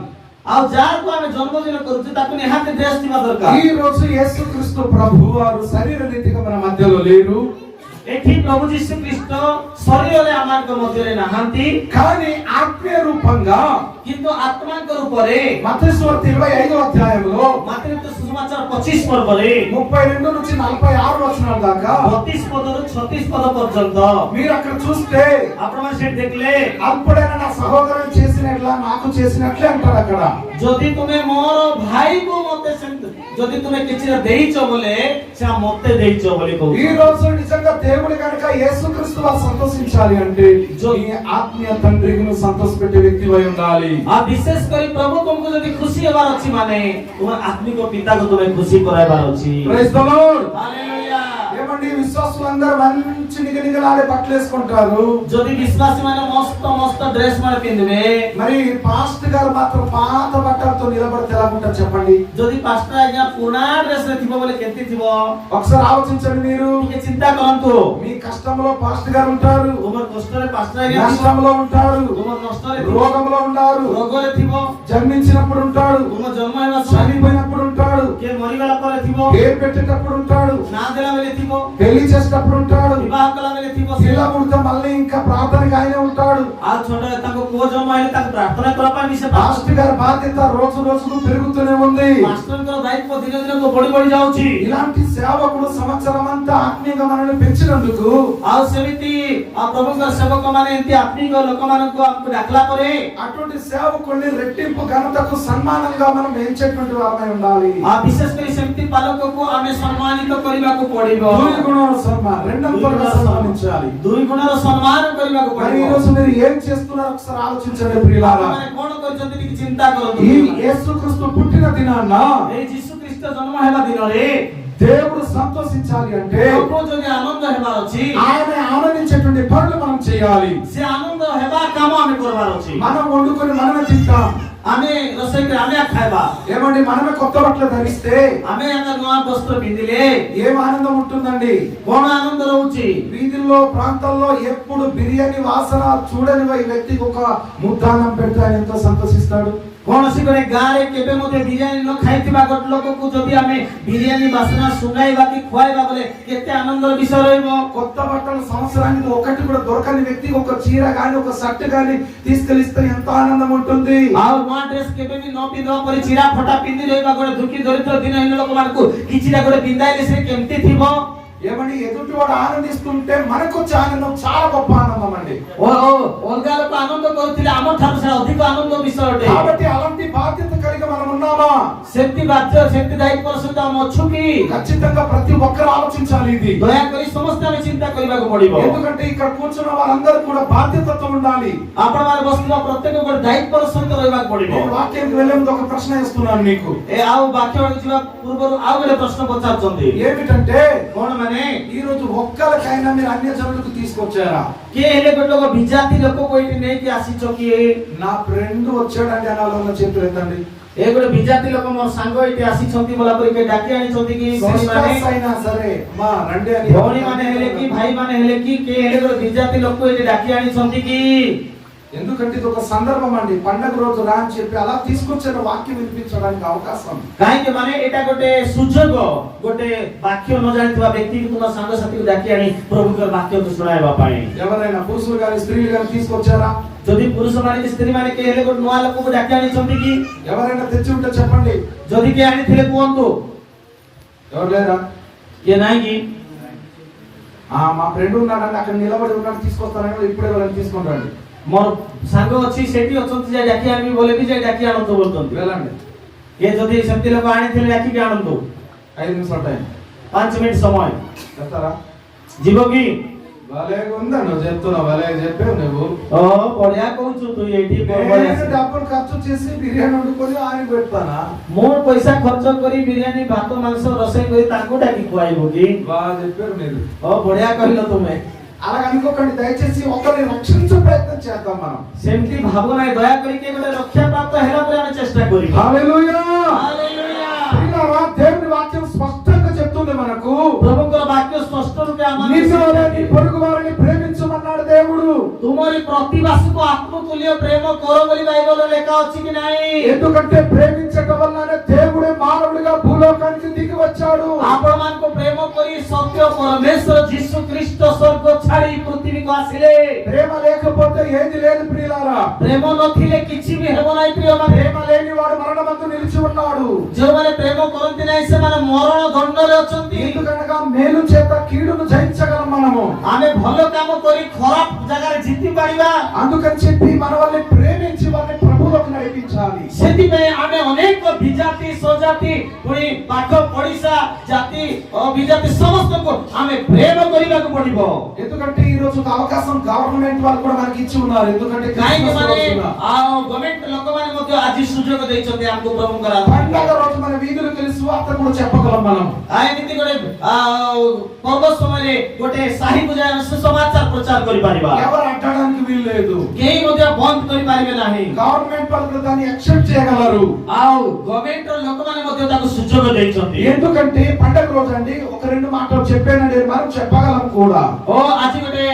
ଆଉ ଯାହାକୁ ଆମେ ଜନ୍ମଦିନ କରୁଛୁ ତାକୁ ନିହାତି ଡ୍ରେସ ଥିବା ଦରକାର। ఈ రోజు యేసుక్రీస్తు ప్రభు వారు శరీర రీతిగా మన మధ్యలో లేరు। ଏଠି ପ୍ରଭୁ ଯୀଶୁ ଖ୍ରୀଷ୍ଟ ଶରୀରରେ ଆମମାନଙ୍କ ମଧ୍ୟରେ ନାହାନ୍ତି, కానీ ఆత్మీయ రూపంగా କିନ୍ତୁ ଆତ୍ମାଙ୍କ ରୂପରେ మత్తయి సువార్త 25వ అధ్యాయంలో ମାତୃତ୍ୱ ସୁସମାଚାର 25 ପର୍ବରେ 32 నుంచి 46 వచనాల దాకా 32 ପଦରୁ 36 ପଦ ପର୍ଯ୍ୟନ୍ତ మీరు అక్కడ చూస్తే ଆପଣମାନେ ସେଠି ଦେଖିଲେ అప్పుడైనా నా సహోదరుడు చేసినట్లా నాకు చేసినట్లే అంటారు అక్కడ। ଯଦି ତୁମେ ମୋର ଭାଇକୁ ମତେ ଯଦି ତୁମେ କିଛି ଦେଇଛ ବୋଲେ ସେ ମତେ ଦେଇଛ ବୋଲି ఈ କହୁଛି। రోజు నిజంగా దేవుడు కనుక యేసుక్రీస్తు వారు సంతోషించాలి అంటే ఈ ఆత్మీయ తండ్రికి నువ్వు సంతోషపెట్టే వ్యక్తివై ఉండాలి। आ विशेष करी प्रभु तुमको जदी खुशी हेबार अछि माने तुम आत्मिक पिता को तुम्हें खुशी कराइबार अछि। Praise the Lord. हालेलुया। ఏమండి విశ్వాసులందరూ మంచి నిగనిగలాడే బట్టలు వేసుకుంటారు। जदी विश्वासी माने मस्त मस्त ड्रेस माने पिंदबे, మరి పాస్టర్ గారు మాత్రం పాత బట్టలతో నిలబడితే ఎలా ఉంటారు చెప్పండి? जदी पास्टर आज्ञा पुराना ड्रेस रे थिबो बोले केति थिबो? ఒకసారి ఆలోచించండి। మీరు टिके चिंता करंतु। మీ కష్టంలో పాస్టర్ గారు ఉంటారు, तुमर कष्ट रे पास्टर आज्ञा थिबो, నష్టంలో ఉంటారు, तुमर नष्ट रे थिबो, రోగంలో ఉంటారు, रोग रे थिबो, జన్మించినప్పుడు ఉంటాడు, तुमर जन्म हेबा समय చనిపోయినప్పుడు ఉంటాడు, के मरिगला परे थिबो, పేరు పెట్టేటప్పుడు ఉంటాడు, ना देला बेले थिबो, పెళ్లి చేసేటప్పుడు ఉంటాడు, विवाह कला बेले थिबो, పిల్ల పుడితే మళ్ళీ ఇంకా ప్రార్థనకి ఆయనే ఉంటాడు। आ छोटा ताको को जन्म हेले ताको प्रार्थना करा पाई विषय పాస్టర్ గారి బాధ్యత రోజు రోజుకు పెరుగుతూనే ఉంది। మాస్టర్ଙ୍କର ଦାୟିତ୍ୱ ଦିନ ଦିନକୁ ବଢି ବଢి ଯାଉଛି। ఇలాంటి సేవకుడు సంవత్సరం అంతా ఆత్మీయంగా మనల్ని పెంచినందుకు ଆଉ ସେମିତି ପ୍ରଭୁଙ୍କର ସେବକ ମାନେ ଏମିତି ଆତ୍ମିକ ଲୋକମାନଙ୍କୁ ଆମକୁ ଡାକଲା ପରେ అటువంటి సేవకుల్ని రెట్టింపు ఘనతకు సన్మానంగా మనం ఎంచేటువంటి వారమై ఉండాలి। ବିଶେଷ କରି ସେମିତି ପାଲକକୁ ଆମେ ସମ୍ମାନିତ କରିବାକୁ ପଡିବ। ଦୁଇ గుణాల సన్మానం రెండంతలుగా సన్మానించాలి। ଦୁଇ ଗୁଣର ସମ୍ମାନ କରିବାକୁ మరి ఈ ପଡିବ। రోజు మీరు ఏం చేస్తున్నారో ఒకసారి ఆలోచించండి ప్రియులారా। ମାନେ କଣ କରିଛନ୍ତି ଟିକେ ଚିନ୍ତା କରନ୍ତୁ। ఈ యేసుక్రీస్తు పుట్టిన దినాన ଏଇ ଯୀଶୁ ଖ୍ରୀଷ୍ଟ ଜନ୍ମ ହେବା ଦିନରେ దేవుడు సంతోషించాలి అంటే ପ୍ରଭୁ ଯଦି ଆନନ୍ଦ ହେବାର ଅଛି, ఆయన ఆనందించేటువంటి పనులు మనం చేయాలి। ସେ ଆନନ୍ଦ ହେବା କାମ ଆମେ କରିବାର ଅଛି। మనం వండుకొని మనమే తింటాం। ଆମେ ରୋଷେଇ କରି ଆମେ ଖାଇବା। ఏమండి మనమే కొత్త బట్టలు ధరిస్తే ଆମେ ନୂଆ ବସ୍ତ୍ର ପିନ୍ଧିଲେ ఏం ఆనందం ఉంటుందండి? କଣ ଆନନ୍ଦ ରହୁଛି? వీధుల్లో ప్రాంతాల్లో ఎప్పుడు బిర్యానీ వాసన చూడని ఈ వ్యక్తికి ఒక ముద్దానం పెడితే ఆయన ఎంతో సంతోషిస్తాడు। କୌଣସି ଗୋଟେ ଗାଁରେ କେବେ ମଧ୍ୟ ବିରିୟାନୀ ନ ଖାଇଥିବା ଗୋଟେ ଲୋକକୁ ଯଦି ଆମେ ବିରିୟାନୀ ବାସ୍ନା ଶୁଣାଇବା କି ଖୁଆଇବା ବୋଲେ କେତେ ଆନନ୍ଦର ବିଷୟ ରହିବ। కొత్త బట్టలు సంవత్సరానికి ఒకటి కూడా దొరకని వ్యక్తికి ఒక చీర గాని ఒక షర్ట్ గాని తీసుకెళ్లిస్తే ఎంతో ఆనందం ఉంటుంది। ଆଉ ନୂଆ ଡ୍ରେସ କେବେ ବି ନ ପିନ୍ଧିବା ପରେ ଚିରା ଫଟା ପିନ୍ଧି ରହିବା ଗୋଟେ ଦୁଃଖୀ ଦରିଦ୍ର ଦିନହୀନ ଲୋକମାନଙ୍କୁ କିଛିଟା ଗୋଟେ ପିନ୍ଧାଇଲେ ସେ କେମିତି ଥିବ? ఏమండి ఎదుటి వాడు ఆనందిస్తుంటే మనకు వచ్చే ఆనందం చాలా గొప్ప ఆనందం అండి। ଅଲଗା ଲୋକ ଆନନ୍ଦ କରୁଥିଲେ ଆମ ଠାରୁ ସେ ଅଧିକ ଆନନ୍ଦ ବିଷୟ ଅଟେ। కాబట్టి అలాంటి బాధ్యత కలిగి మనం ఉన్నామా? ସେମିତି ବାଧ୍ୟ ସେମିତି ଦାୟିତ୍ୱର ସହିତ ଆମେ ଅଛୁ କି? ఖచ్చితంగా ప్రతి ఒక్కరు ఆలోచించాలి ఇది। ଦୟାକରି ସମସ୍ତେ ଆମେ ଚିନ୍ତା କରିବାକୁ ପଡିବ। ఎందుకంటే ఇక్కడ కూర్చున్న వారందరూ కూడా బాధ్యతతో ఉండాలి। ଆପଣମାନେ ବସିଥିବା ପ୍ରତ୍ୟେକ ଗୋଟେ ଦାୟିତ୍ୱର ସହିତ ରହିବାକୁ ପଡିବ। నేను వాక్యానికి వెళ్ళే ముందు ఒక ప్రశ్న వేస్తున్నాను నీకు। ଆଉ ବାକ୍ୟ ଯିବା ପୂର୍ବରୁ ଆଉ ଗୋଟେ ପ୍ରଶ୍ନ ପଚାରୁଛନ୍ତି। ఏమిటంటే କଣ ମାନେ ఈ రోజు ఒక్కలకైనా మీరు అన్య జనులకు తీసుకొచ్చారా? କିଏ ହେଲେ ଗୋଟେ ଲୋକ ବିଜାତି ଲୋକକୁ ଏଇଠି ନେଇକି ଆସିଛ କିଏ? నా ఫ్రెండ్ వచ్చాడంటే అనాలో ఉన్న చేతులు ఎత్తండి। ଏ ଗୋଟେ ବିଜାତି ଲୋକ ମୋର ସାଙ୍ଗ ଏଇଠି ଆସିଛନ୍ତି ବୋଲା ପରି କିଏ ଡାକି ଆଣିଛନ୍ତି କି? సిస్టర్స్ అయినా సరే మా రండి అని ଭଉଣୀ ମାନେ ହେଲେ କି ଭାଇ ମାନେ ହେଲେ କି କିଏ ହେଲେ ଗୋଟେ ବିଜାତି ଲୋକ ଏଇଠି ଡାକି ଆଣିଛନ୍ତି କି? ఎందుకంటే ఇది ఒక సందర్భం అండి। పండగ రోజు రా అని చెప్పి అలా తీసుకొచ్చిన వాక్యం వినిపించడానికి అవకాశం। କାହିଁକି ମାନେ ଏଇଟା ଗୋଟେ ସୁଯୋଗ, ଗୋଟେ ବାକ୍ୟ ନ ଜାଣିଥିବା ବ୍ୟକ୍ତିକୁ ତୁମ ସାଙ୍ଗସାଥୀକୁ ଡାକି ଆଣି ପ୍ରଭୁଙ୍କର ବାକ୍ୟକୁ ଶୁଣାଇବା ପାଇଁ। ఎవరైనా పురుషులు గాని స్త్రీలు గాని తీసుకొచ్చారా? ଯଦି ପୁରୁଷ ମାନେ କି ସ୍ତ୍ରୀ ମାନେ କିଏ ହେଲେ ଗୋଟେ ନୂଆ ଲୋକକୁ ଡାକି ଆଣିଛନ୍ତି କି? ఎవరైనా తెచ్చి ఉంటే చెప్పండి। ଯଦି କିଏ ଆଣିଥିଲେ କୁହନ୍ତୁ। ఎవరు లేరా? କିଏ ନାହିଁ କି? మా ఫ్రెండ్ ఉన్నాడండి అక్కడ నిలబడి ఉన్నాడు తీసుకొస్తానని ఇప్పుడే వాళ్ళని తీసుకొని రండి। ମୋର ସାଙ୍ଗ ଅଛି ସେଠି ଅଛନ୍ତି ଯେ ଡାକି ଆଣିବି ବୋଲେ ବି ଯେ ଡାକି ଆଣନ୍ତୁ ବୋଲୁଛନ୍ତି। వెళ్ళండి। କିଏ ଯଦି ସେମିତି ଲୋକ ଆଣିଥିଲେ ଡାକିକି ଆଣନ୍ତୁ। 5 నిమిషాల టైం 5 ମିନିଟ ସମୟ చెప్తారా? ଯିବ କି? భలేగా ఉందా నువ్వు చెప్తున్నావు, భలేగా చెప్పావు నువ్వు. ఓ బଢିଆ କହୁଛୁ ତୁ ଏଇଠି నేను డబ్బులు ఖర్చు చేసి బిర్యానీ వండుకొని ఆయన పెడతానా? ମୋର ପଇସା ଖର୍ଚ୍ଚ କରି ବିରିୟାନୀ ଭାତ ମାଂସ ରୋଷେଇ କରି ତାଙ୍କୁ ଡାକି ଖୁଆଇବୁ କି? బాగా చెప్పారు మీరు. ଓ ବଢିଆ କହିଲ ତୁମେ. అలా అనుకోకండి, దయచేసి ఒకరిని రక్షించే ప్రయత్నం చేద్దాం మనం. ସେମିତି ଭାବ ନାହିଁ, ଦୟା କରି କିଏ ଗୋଟେ ରକ୍ଷା ପ୍ରାପ୍ତ ହେଲା ପରେ ଆମେ ଚେଷ୍ଟା କରିବା. హల్లెలూయా. ହାଲେଲୁୟା. ప్రియులారా, దేవుని వాక్యం స్పష్టంగా చెప్తుంది మనకు. ପ୍ରଭୁଙ୍କର ବାକ୍ୟ ସ୍ପଷ୍ଟ ରୂପେ ଆମମାନଙ୍କୁ నిన్ను వలె నీ పొరుగు వారిని ప్రేమించమన్నాడు దేవుడు. ତୁମରି ପ୍ରତିବାସୀକୁ ଆତ୍ମତୁଲ୍ୟ ପ୍ରେମ କର ବୋଲି ବାଇବଲରେ ଲେଖା ଅଛି କି ନାହିଁ? ఎందుకంటే ప్రేమించటం వల్లనే దేవుడే మానవుడిగా భూలోకానికి దిగి వచ్చాడు. ଆପଣମାନଙ୍କୁ ପ୍ରେମ କରି ସତ୍ୟ ପରମେଶ୍ୱର ଯୀଶୁ ଖ୍ରୀଷ୍ଟ ସ୍ୱର୍ଗ ଛାଡ଼ି ପୃଥିବୀକୁ ଆସିଲେ. ప్రేమ లేకపోతే ఏది లేదు ప్రియులారా. ପ୍ରେମ ନଥିଲେ କିଛି ବି ହେବ ନାହିଁ ପ୍ରିୟମାନେ. ప్రేమ లేని వాడు మరణమందు నిలిచి ఉన్నాడు. ଯେଉଁମାନେ ପ୍ରେମ କରନ୍ତି ନାହିଁ ସେମାନେ ମରଣ ଦଣ୍ଡରେ ଅଛନ୍ତି. ఎందుకనగా మేలు చేత కీడును జయించగలం మనము. ଆମେ ଭଲ କାମ କରି ଖରାପ ଜାଗାରେ ଜିତି ପାରିବା. అందుకని చెప్పి మన వాళ్ళని ప్రేమించి వాళ్ళని ప్రభువులోకి నడిపించాలి. ସେଥିପାଇଁ ଆମେ ଅନେକ ବିଜାତି ସ୍ୱଜାତି ପୁଣି ପାଖ ପଡିଶା ଜାତି ଅଭିଜାତି ସମସ୍ତଙ୍କୁ ଆମେ ପ୍ରେମ କରିବାକୁ ପଡିବ. ఎందుకంటే ఈ రోజు ఒక అవకాశం గవర్నమెంట్ వాళ్ళు కూడా మనకి ఇచ్చి ఉన్నారు. ఎందుకంటే କାହିଁକି క్రిస్మస్ ମାନେ రోజున ଗଭର୍ଣ୍ଣମେଣ୍ଟ ଲୋକମାନେ ମଧ୍ୟ ଆଜି ସୁଯୋଗ ଦେଇଛନ୍ତି ଆମକୁ ପ୍ରଭୁଙ୍କର పండగ రోజు మన వీధులకు వెళ్ళి సువార్త కూడా చెప్పగలం మనం. ଏମିତି ଗୋଟେ ପର୍ବ ସମୟରେ ଗୋଟେ ସାହିକୁ ଯାଇ ଆମେ ସୁସମାଚାର ପ୍ରଚାର କରିପାରିବା. ఎవరు అడ్డడానికి వీలు లేదు. କେହି ମଧ୍ୟ ବନ୍ଦ କରିପାରିବେ ନାହିଁ. గవర్నమెంట్ వాళ్ళు కూడా దాన్ని యాక్సెప్ట్ చేయగలరు. ଆଉ ଗଭର୍ଣ୍ଣମେଣ୍ଟ ର ଲୋକମାନେ ମଧ୍ୟ ତାକୁ ସୁଯୋଗ ଦେଇଛନ୍ତି. ఎందుకంటే పండగ రోజు అండి ఒక రెండు మాటలు చెప్పానండి, మనం చెప్పగలం కూడా. ଓ ଆଜି ଗୋଟେ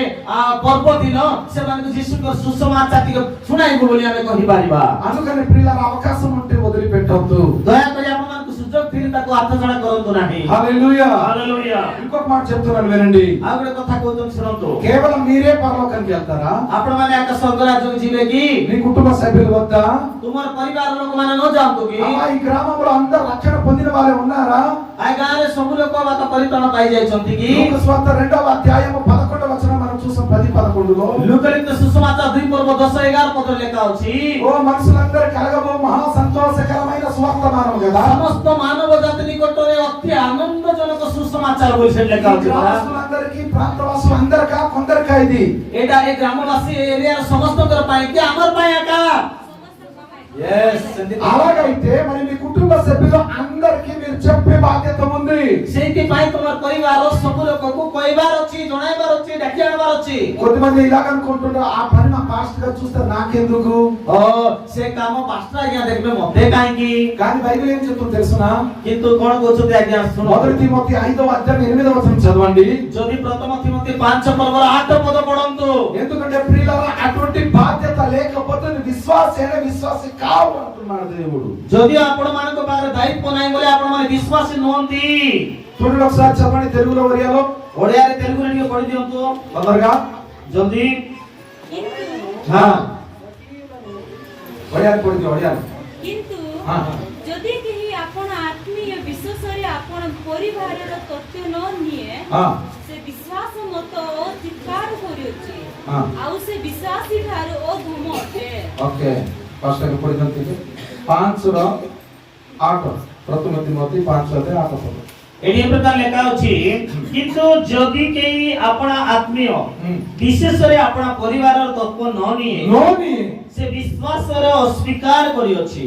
ପର୍ବ ଦିନ ସେମାନଙ୍କୁ ଯୀଶୁଙ୍କର ସୁସମାଚାର ଟିକେ ଶୁଣାଇବୁ ବୋଲି ଆମେ କହିପାରିବା. అందుకని ప్రియులారా, అవకాశం ఉంటే వదిలిపెట్టొద్దు. ଦୟାକରି ଆପଣମାନଙ୍କୁ ସୁଯୋଗ ଥିଲେ ତାକୁ ହାତଛଡ଼ା କରନ୍ତୁ ନାହିଁ. హల్లెలూయా. ହାଲେଲୁୟା. ఇంకొక మాట చెప్తున్నాను వినండి. ଆଉ ଗୋଟେ କଥା କହୁଛନ୍ତି ଶୁଣନ୍ତୁ. కేవలం మీరే పరలోకానికి వెళ్తారా? ଆପଣମାନେ ଏକ ସ୍ୱର୍ଗ ରାଜ୍ୟକୁ ଯିବେ କି? మీ కుటుంబ సభ్యులు వద్ద ତୁମର ପରିବାର ଲୋକମାନେ ନ ଯାଆନ୍ତୁ କି? ఈ గ్రామంలో అందరూ రక్షణ పొందిన వాళ్ళే ఉన్నారా? ఆ ଗାଁରେ ସବୁ ଲୋକ ବାତ ପରିତ୍ରାଣ ପାଇ ଯାଇଛନ୍ତି କି? లూకాసు వార్త 2వ అధ్యాయము 11వ వచనం మనం చూసాం. 10-11లో ଲୁକଲିଖିତ ସୁସମାଚାର 2:10-11 ପଦରେ ଲେଖା ଅଛି. ఓ మనుషులందరూ కలగబో మహా సంతోషకరమైన సువార్తమానం కదా. ସମସ୍ତ ମାନବ ଜାତି ନିକଟରେ ଅତି ଆନନ୍ଦଜନକ ସୁସମାଚାର ବୋଲି ସେଠି ଲେଖା ଅଛି. గ్రామస్తులందరికీ ప్రాంతవాసులు అందరికా కొందరికా ఇది? ଏଇଟା ଏ ଗ୍ରାମବାସୀ ଏରିଆର ସମସ୍ତଙ୍କର ପାଇଁ କି ଆମର ପାଇଁ ଏକା? అలాగైతే మరి మీ కుటుంబ సభ్యులు అందరికీ మీరు చెప్పే బాధ్యత ఉంది. ସେଇଥିପାଇଁ ତମର ପରିବାର ସବୁ ଲୋକକୁ କହିବାର ଅଛି, ଜଣାଇବାର ଅଛି, ଡାକି ଆଣିବାର ଅଛି. కొంతమంది ఇలాగ అనుకుంటున్నారు, ఆ పని మా పాస్టర్ గారు చూస్తే నాకెందుకు? ସେ କାମ ପାଷ୍ଟର ଆଜ୍ଞା ଦେଖିବେ ମତେ କାହିଁକି? కానీ బైబిల్ ఏం చెప్తుందో తెలుసునా? କିନ୍ତୁ କଣ କହୁଛନ୍ତି ଆଜ୍ଞା ଶୁଣ. మొదటి తిమోతి 5వ అధ్యాయం 8వ వచనం చదవండి. ଯଦି ପ୍ରଥମ ତିମୋଥୀ 5:8 ପଦ పడంతు. ఎందుకంటే ప్రియులారా, అటువంటి బాధ్యత లేకపోతే విశ్వాసైన విశ్వాసి కావు అంటున్నాడు దేవుడు. ଯଦି ଆପଣ ମାନଙ୍କ ପାଖରେ ଦାୟିତ୍ୱ ନାହିଁ ବୋଲି ଆପଣ ମାନେ ବିଶ୍ୱାସୀ ନୁହନ୍ତି. చూడండి ఒకసారి చదవండి తెలుగులో ఒరియాలో. ଓଡ଼ିଆରେ ତେଲୁଗୁରେ ଟିକେ ପଢି ଦିଅନ୍ତୁ తొందరగా ଜଲ୍ଦି. ఒడియాలు పడితే ఒడియాలు. କିନ୍ତୁ ହଁ। ଯଦି କେହି ଆପଣ ଆତ୍ମୀୟ ବିଶ୍ୱାସରେ ଆପଣ ପରିବାରର ତଥ୍ୟ ନ ନିଏ, ସେ ବିଶ୍ୱାସ ମତ ଅସ୍ୱୀକାର କରିଅଛି, ଆଉ ସେ ବିଶ୍ୱାସୀ ଠାରୁ ଅଧମ ଅଟେ. ఓకే ఫస్ట్ పడిదంతే 5:8 ପ୍ରଥମ ତିମୋଥୀ 5:8 ଏଠି ଏ ପ୍ରକାର ଲେଖା ଅଛି. କିନ୍ତୁ ଯଦି କେହି ଆପଣ ଆତ୍ମୀୟ ବିଶେଷରେ ଆପଣ ପରିବାରର ତତ୍ତ୍ୱ ନ ନିଏ, ସେ ବିଶ୍ୱାସର ଅସ୍ୱୀକାର କରିଅଛି,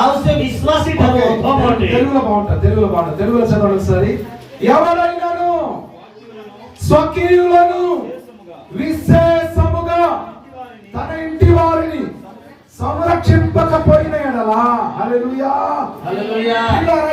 ଆଉ ସେ ବିଶ୍ୱାସୀ ଠାରୁ ଅଧମ ଅଟେ. తెలుగులో బాగుంటుంది. తెలుగులో చదవండి ఒకసారి. ఎవరైనాను స్వకీయులను విశేషముగా తన ఇంటి వారిని సంరక్షింపకపోయిన ఎడల, హల్లెలూయా హల్లెలూయా.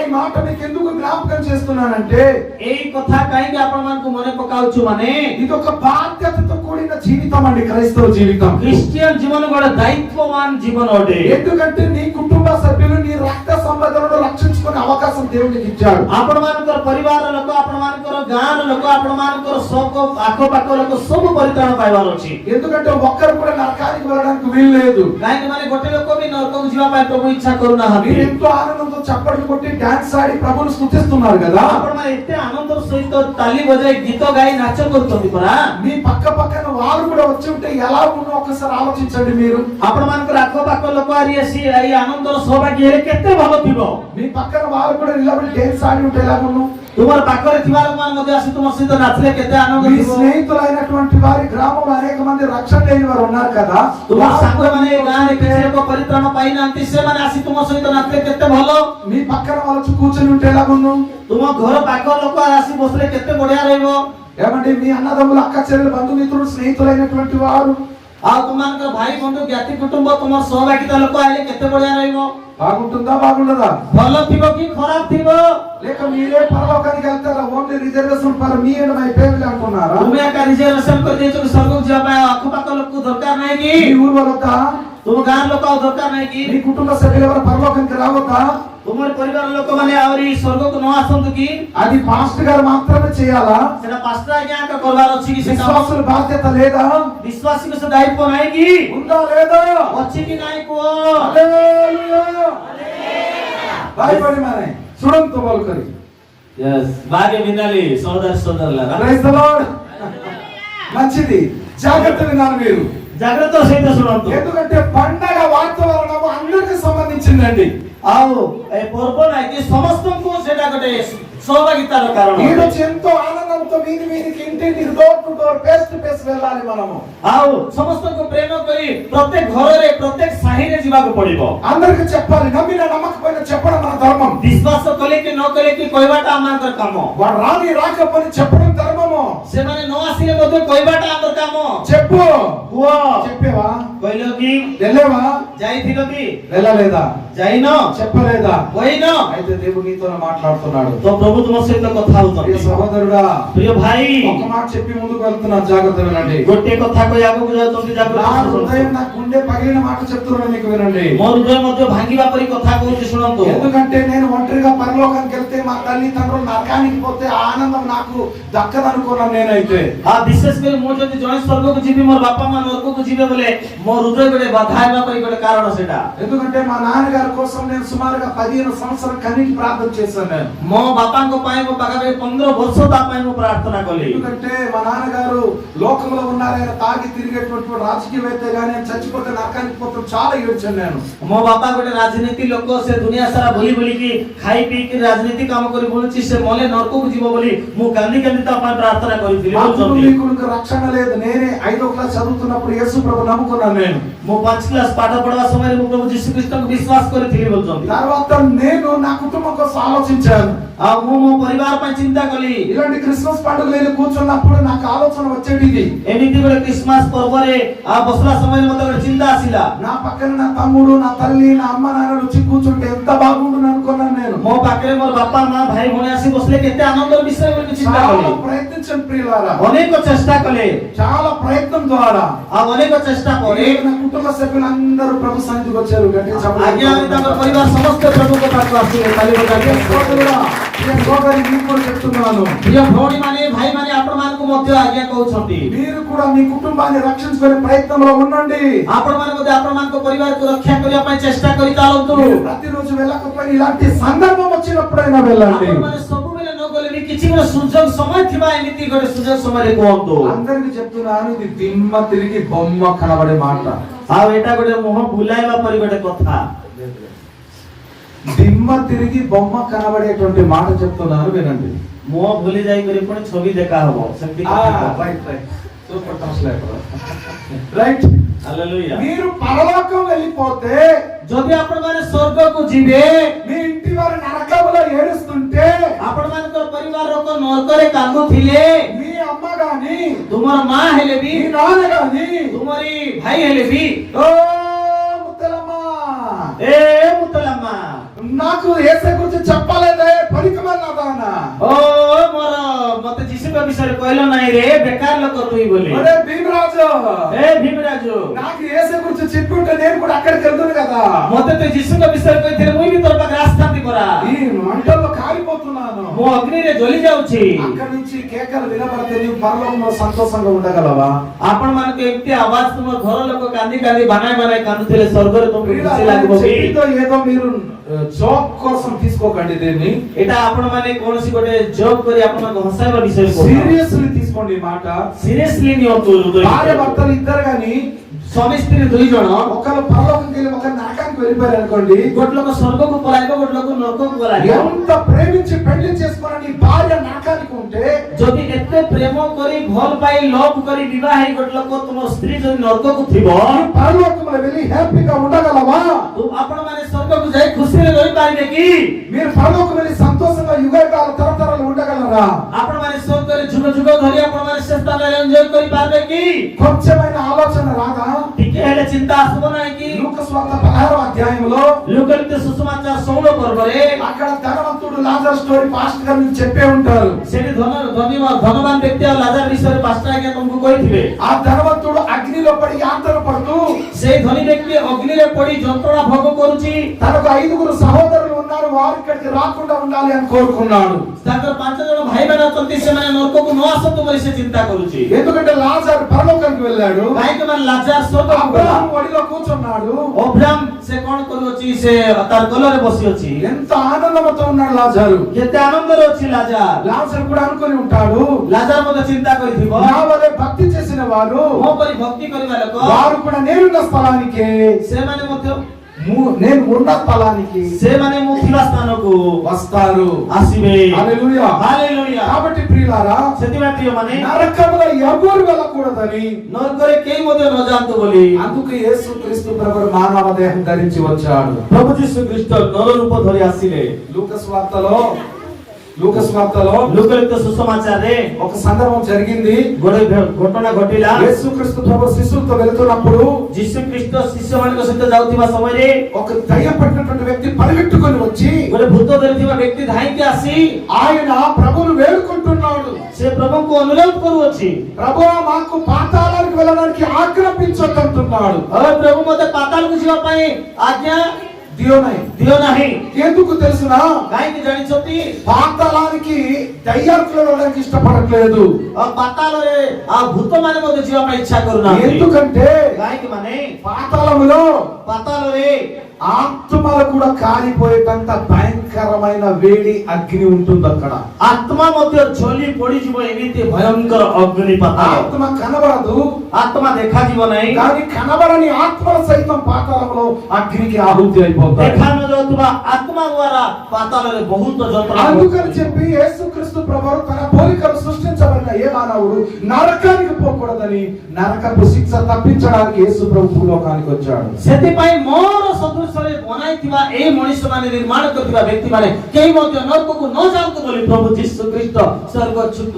ఈ మాట మీకు ఎందుకు జ్ఞాపకం చేస్తున్నానంటే, ଏଇ କଥା କାହିଁକି ଆପଣ ମାନଙ୍କୁ ମନେ ପକାଉଛୁ ମାନେ ఇది ఒక బాధ్యతతో కూడిన జీవితం అండి, క్రైస్తవ జీవితం. ଖ୍ରୀଷ୍ଟିଆନ ଜୀବନ ଗୋଟେ ଦାୟିତ୍ୱବାନ ଜୀବନ ଅଟେ. ఎందుకంటే నీ కుటుంబ సభ్యులు నీ రక్త సంబంధాలను రక్షించుకునే అవకాశం దేవునికి ఇచ్చాడు. ଆପଣ ମାନଙ୍କର ପରିବାର ଲୋକ, ଆପଣ ମାନଙ୍କର ଗାଁର ଲୋକ, ଆପଣ ମାନଙ୍କର ସବୁ ଆଖପାଖ ଲୋକ ସବୁ ପରିତ୍ରାଣ ପାଇବାର ଅଛି. ఎందుకంటే ఒక్కరు కూడా నరకానికి వెళ్ళడానికి వీలు లేదు. କାହିଁକି ମାନେ ଗୋଟେ ଲୋକ ବି ନରକକୁ ଯିବା ପାଇଁ ପ୍ରଭୁ ଇଚ୍ଛା କରୁନାହାନ୍ତି. మీరు ఎంతో ఆనందంతో చప్పట్లు కొట్టి డాన్స్ ఆడి ప్రభువుని స్తుతిస్తున్నారు కదా. ଆପଣ ମାନେ ଏତେ ଆନନ୍ଦର ସହିତ ତାଲି ବଜାଇ ଗୀତ ଗାଇ ନାଚ କରୁଛନ୍ତି ପରା. మీ పక్కన వారు కూడా వచ్చి ఉంటే ఎలా ఉన్నో ఒకసారి ఆలోచించండి. మీరు ଆପଣ ମାନଙ୍କର ଆଖପାଖ ଲୋକ ଆସି ଏଇ ଆନନ୍ଦର ସହଭାଗୀ ହେଲେ କେତେ ଭଲ ଥିବ. మీ పక్కన వారు కూడా నిలబడి డాన్స్ ఆడి ఉంటే ఎలా ఉన్నో तुमर पाखरे थिबा लोक मान मध्ये आसी तुमर सहित नाचले केते आनंद మీ थिबो స్నేహితులైనటువంటి వారి గ్రామంలో అనేక మంది రక్షణ లేని వారు ఉన్నారు కదా तुमर सांग माने गां रे किसी को परित्राण पाई नांती से माने आसी तुमर सहित नाचले केते भलो మీ పక్కన వాళ్ళు కూర్చొని ఉంటే ఎలాగున్ను तुम घर पाख लोक आसी बसले केते बढ़िया रहइबो ఏమండి మీ అన్నదమ్ములు అక్క చెల్లెలు బంధుమిత్రులు స్నేహితులైనటువంటి వారు आ तुमान का भाई बंधु ज्ञाति कुटुंब तुमर सहभागिता लोक आइले केते बढ़िया रहइबो బాగుంటుందా బాగుండదా भलो थिबो कि खराब थिबो లేక మీరే పరలోకానికి వెళ్తారా only reservation for me and my family అంటున్నారా तुम्हें का रिजर्वेशन कर देछो स्वर्ग जा पाए आखु पाख लोक को दरकार नहीं మీ की ఊరు వాళ్ళొద్దా तुम गां लोक को दरकार नहीं की మీ కుటుంబ సభ్యులు ఎవరు పరలోకానికి రావద్దా तुमर परिवार लोक माने आवरी स्वर्ग को न आसंतु की అది పాస్టర్ గారు మాత్రమే చేయాలా सेटा पास्टर आज्ञा का करवार अछि कि से काम విశ్వాసుల బాధ్యత లేదా विश्वासी को से दायित्व नहीं की ఉందా లేదా अछि कि नहीं को హల్లెలూయా భయపడి మరి చూడంతో బల్కరి यस भाग्य विनाली సోదర సోదరులారా ప్రైజ్ ది లార్డ్ మంచిది జాగ్రత్త వినాలి మీరు జాగ్రత్త సహిత చూడండి ఎందుకంటే పండగ వాతావరణం అందరికి సంబంధించిందండి आओ ए पर्व नाही की समस्तଙ୍କୁ सेटा गटे सहभागितार कारण ఈ రోజు ఎంతో ఆనందంతో వీధి వీధికి ఇంటింటికి door to door face to face వెళ్ళాలి మనము आओ समस्तଙ୍କୁ प्रेम करी प्रत्येक घररे प्रत्येक साहिरे जीवाको पड़िबो అందరికి చెప్పాలి నమ్మిన నమ్మకపోయినా చెప్పడం మన ధర్మం विश्वास कले कि न कले कि कहबाटा आमार काम వాడు రాని రాకపోని చెప్పడం ధర్మము से माने न आसीले मध्ये कहबाटा आमार काम చెప్పు हुआ చెప్పేవా कहलो कि వెళ్ళేవా जाइथिलो कि వెళ్ళలేదా जाइनो చెప్పలేదా होइनो అయితే దేవుడు నీతో మాట్లాడుతున్నాడు तो प्रभु तुम सहित कथा ప్రియ होतन సహోదరుడా प्रिय भाई ఒక మాట చెప్పి ముందుకు వెళ్తున్నా జాగ్రత్త వినండి गोटे कथा को आगु जाउतन నా जागृत హృదయం నా గుండె పగిలిన మాట చెప్తున్నాను మీకు వినండి मोर हृदय मध्ये भांगिबा परी कथा कहूची सुनंतु ఎందుకంటే నేను ఒంటరిగా పరలోకానికి వెళ్తే మా తల్లి తండ్రులు నరకానికి పోతే ఆ ఆనందం నాకు దక్కదనుకున్నాను నేనైతే आ विशेष कर मो जदि जय स्वर्ग को जीवी मोर बापा मा नरक को जीवे बोले मोर हृदय गोटे बाधाइबा परी गोटे कारण सेटा ఎందుకంటే మా నాన్నగారి కోసం నేను సుమారుగా 15 సంవత్సరాల కన్నీటి ప్రార్థన చేశాను నేను मो बापा को पाए मो पागा 15 वर्ष ता पाए मो प्रार्थना कली ఎందుకంటే మా నాన్నగారు లోకంలో ఉన్నారైనా తాగి తిరిగేటువంటి రాజకీయవేత్త గాని చచ్చిపోతే నరకానికి పోతే చాలా ఏడ్చాను నేను मो बापा गोटे राजनीति लोक से दुनिया सारा बोली बोली की खाई पी की राजनीति काम करी बोलची से मोले नरक को जीव बोली मु कांदी कांदी ता पाए प्रार्थना करी నాకు నీకు రక్షణ లేదు నేనే 5వ క్లాస్ చదువుతున్నప్పుడు యేసు ప్రభు నమ్ముకున్నాను నేను मो 5 क्लास पाठ पढ़वा समय मु प्रभु यीशु क्रिस्त को विश्वास करी थिली बोलछन తర్వాత నేను నా కుటుంబం కోసం ఆలోచించాను आ मु मो परिवार पय चिंता कली ఇలాంటి క్రిస్మస్ పండుగలు కూర్చున్నప్పుడు నాకు ఆలోచన వచ్చేది ఇది एमिति गोटे क्रिसमस पर्व रे आ बसला समय मते गोटे चिंता आसिला నా పక్కన నా తమ్ముడు నా తల్లి నా అమ్మ నాన్న వచ్చి కూర్చుంటే ఎంత బాగుండును అనుకున్నాను నేను मो पाखरे मोर बापा मां भाई भणी आसी बसले केते आनंदर विषय बोली चिंता చాలా कली ప్రయత్నించాను ప్రియులారా अनेक चेष्टा कले చాలా ప్రయత్నం ద్వారా आ अनेक चेष्टा करे నా కుటుంబ సభ్యులందరూ ప్రభు సన్నిధికి వచ్చారు గట్టి आज्ञा ताकर परिवार समस्त प्रभु को पास आसी ताली बजा సోదరి మీకు కూడా చెప్తున్నాను प्रिय भौणी माने भाई माने आपण मान को मध्य आज्ञा कहउछंती మీరు కూడా మీ కుటుంబాన్ని రక్షించుకునే ప్రయత్నంలో ఉండండి आपण मान मध्य आपण मान को परिवार को रक्षा करिया पय चेष्टा करी चालंतु మీరు ప్రతిరోజు వెళ్ళకపోయినా ఇలాంటి సందర్భం వచ్చినప్పుడైనా వెళ్ళండి आपण माने सब बेले न गले भी किछि गोटे सुजोग समय थिबा एमिति गोटे सुजोग समय रे कहंतु అందరికి చెప్తున్నాను ఇది దిమ్మ తిరిగి బొమ్మ కనబడే మాట आ एटा गोटे मुह बुलाइबा परि गोटे कथा దిమ్మ తిరిగి బొమ్మ కనబడేటువంటి మాట చెప్తున్నాను వినండి मुह भूली जाई करी पण छवि देखा हबो सेमति right right super translator right hallelujah మీరు పరలోకం వెళ్ళిపోతే जदि आपण माने स्वर्ग को जीवे మీ ఇంటి వారు నరకములో ఏడుస్తుంటే आपण मान को परिवार को नरक रे कांदु थिले మీ అమ్మ గాని तुमर मां हेले भी మీ నాన్న గాని तुम्हारी भाई हेले भी ఓ ముత్తలమ్మ ए मुतलम्मा నాకు యేసు గురించి చెప్పలేదే పరికమన్నాదానా ओ मोर मते जिसु का विषय कहलो नाही रे बेकार लोक तुई बोली ఒరే భీమరాజు ए भीमराजू నాకు యేసు గురించి చెప్పుంటే నేను కూడా అక్కడికి వెళ్తాను కదా मते तो जिसु का विषय कहते मुई भी तोर पाक रास्ता ती करा ఈ మంటల్లో కాలిపోతున్నాను मो अग्नि रे जली जाउछी అక్కడి నుంచి కేకలు వినబడితే నీవు పరలోకంలో సంతోషంగా ఉండగలవా आपण मान के एते आवाज तुम घर लोक कांदी कांदी बनाय बनाय कांदुथिले स्वर्ग रे तुम खुशी लागबो भी చెప్పిందో ఏదో మీరు జాబ్ కోసం తీసుకోకండి దీన్ని एटा आपण माने कोनसी गोटे जॉब करी आपण मान हसायबा विषय को సీరియస్లీ తీసుకోండి ఈ మాట सीरियसली नियंतु భార్య భర్తలు ఇద్దరు గాని स्वामी स्त्री दुई जण ఒకరు పరలోకంకి వెళ్ళి ఒకరు నరకానికి వెళ్ళిపోయారు అనుకోండి, गोटलोको स्वर्गको पलाएको गोटलोको नरकको गलाएको ఎంత ప్రేమించి పెళ్లి చేసుకున్న నీ భార్య నరకానికి ఉంటే, जदि एते प्रेम करी भल पाई लव करी विवाह हे गोटलोको तुम स्त्री जदि नरकको थिबो, పరలోకములో వెళ్ళి హ్యాపీగా ఉండగలవా? तू आपण माने स्वर्गको जाई खुशी रे रही पारिबे की? మీరు పరలోకం వెళ్ళి సంతోషంగా యుగయుగాలు తరతరాలు ఉండగలరా? आपण माने स्वर्ग रे जुग जुग धरि आपण माने श्रेष्ठता एन्जॉय करी पारबे की? కొంచెమైన ఆలోచన రాదా? टिके हेले चिंता आसबो नाही की? లూకాసు వార్త 16వ అధ్యాయంలో लुकलित सुसमाचार 16 पर्वरे అక్కడ ధనవంతుడు లాజరు స్టోరీ పాస్టర్ గారు మీకు చెప్పే ఉంటారు. सेठी धनवान व्यक्ति और लाजर विषय पास्टर आज्ञा तुमको कहिथिबे। ఆ ధనవంతుడు అగ్నిలో పడి యాతన పడుతూ से धनी व्यक्ति अग्नि रे पड़ी जंत्रणा भोग करूची, తనకు 5 సహోదరులు ఉన్నారు, వారు ఇక్కడికి రాకుండా ఉండాలి అని కోరుకున్నాడు. ताकर 5 जण भाई बहन अछंती से माने नरक को न आसतु बोली से चिंता करूची। ఎందుకంటే లాజరు పరలోకానికి వెళ్ళాడు, काहे के माने लाजर स्वर्ग को गला। అబ్రాహాము ఒడిలో కూర్చున్నాడు. अब्राहम से कोन करूची से तार गलरे बसी अछि। ఎంత ఆనందంతో ఉన్నాడు లాజరు. केते आनंद रे अछि लाजर। లాజరు కూడా అనుకొని ఉంటాడు, लाजर मते चिंता करिथिबो, నా వలె భక్తి చేసిన వారు मो परि भक्ति करिबा लोक వారు కూడా నేనున్న స్థలానికి, से माने मते నేను ఉన్న స్థలానికి से माने मुथिबा स्थान को వస్తారు. आसीबे। హల్లెలూయా. हालेलुया। కాబట్టి ప్రియులారా, सेतिबाटियो माने నరకములో ఎవరు వెళ్ళకూడదని नरक रे केही मते न जानतो बोली అందుకు యేసుక్రీస్తు ప్రభువు మానవ దేహం ధరించి వచ్చాడు. प्रभु यीशु ख्रीष्ट नर रूप धरि आसीले। లూకాసు వార్తలో लुकलित सुसमाचार रे ఒక సందర్భం జరిగింది. गोटे घटना घटिला। యేసుక్రీస్తు ప్రభు శిష్యులతో వెళ్తున్నప్పుడు यीशु ख्रीष्ट शिष्य मानक सहित जाउथिबा समय रे ఒక దయ్యం పట్టినటువంటి వ్యక్తి పరిగెట్టుకొని వచ్చి गोटे भूत धरिथिबा व्यक्ति धाइके आसी ఆయన ప్రభువును వేడుకుంటున్నాడు. से प्रभु को अनुरोध करूअछि, ప్రభువా మాకు పాతాళానికి వెళ్ళడానికి ఆజ్ఞాపించొద్దంటున్నాడు. और प्रभु मते पाताल को जीवा पाए आज्ञा दियो नाही। ఎందుకు తెలుసునా? काहे कि जानिछोती పాతాళానికి దయ్యాలకు వెళ్ళడానికి ఇష్టపడట్లేదు. और पाताल रे आ भूत माने मते जीवा पाए इच्छा करूना। ఎందుకంటే काहे कि माने పాతాళములో पाताल रे ఆత్మలు కూడా కాలిపోయేటంత భయంకరమైన వేడి అగ్ని ఉంటుంది అక్కడ. आत्मा मध्य झोली पड़ी जीव एमिति भयंकर अग्नि पाताल। ఆత్మ కనబడదు, आत्मा देखा जीव नहीं, కానీ కనబడని ఆత్మలు సైతం పాతాళంలో అగ్నికి ఆహుతి అయిపోతాయి. देखा न जाउतबा आत्मा द्वारा पाताल रे बहुत जंत्रणा। అందుకని చెప్పి యేసుక్రీస్తు ప్రభువు తన పోలికను సృష్టించబడిన ఏ మానవుడు నరకానికి పోకూడదని, నరకపు శిక్ష తప్పించడానికి యేసు ప్రభు భూలోకానికి వచ్చాడు. सेति पई मोर सदृश रे बनाइथिबा ए मनुष्य माने निर्माण करथिबा व्यक्ति माने केही मध्य नरक को न जाउतो बोली प्रभु यीशु ख्रीष्ट स्वर्ग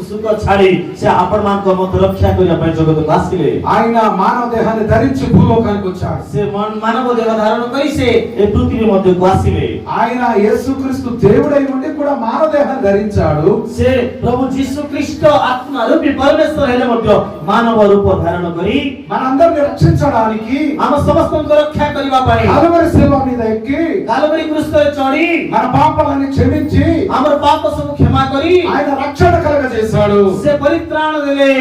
सुख छाड़ी से आपण मान को मत रक्षा करिया पई जगत को आसिले। ఆయన మానవ దేహాన్ని ధరించి భూలోకానికి వచ్చాడు. से मानव देह धारण करी से ए पृथ्वी मध्य को आसिले। ఆయన యేసుక్రీస్తు దేవుడై ఉండి కూడా మానవ దేహాన్ని ధరించాడు. से प्रभु यीशु ख्रीष्ट आत्मा रूपी परमेश्वर हेले मध्य मानव रूप धारण करी మనందరిని రక్షించడానికి हम समस्त को रक्षा करिबा पई కలువరి శిలువ మీద ఎక్కి कालवरी क्रूस रे चढ़ी మన పాపాలను క్షమించి हमर पाप सब क्षमा करी ఆయన రక్షణ కలగజేశాడు. से परित्राण देले।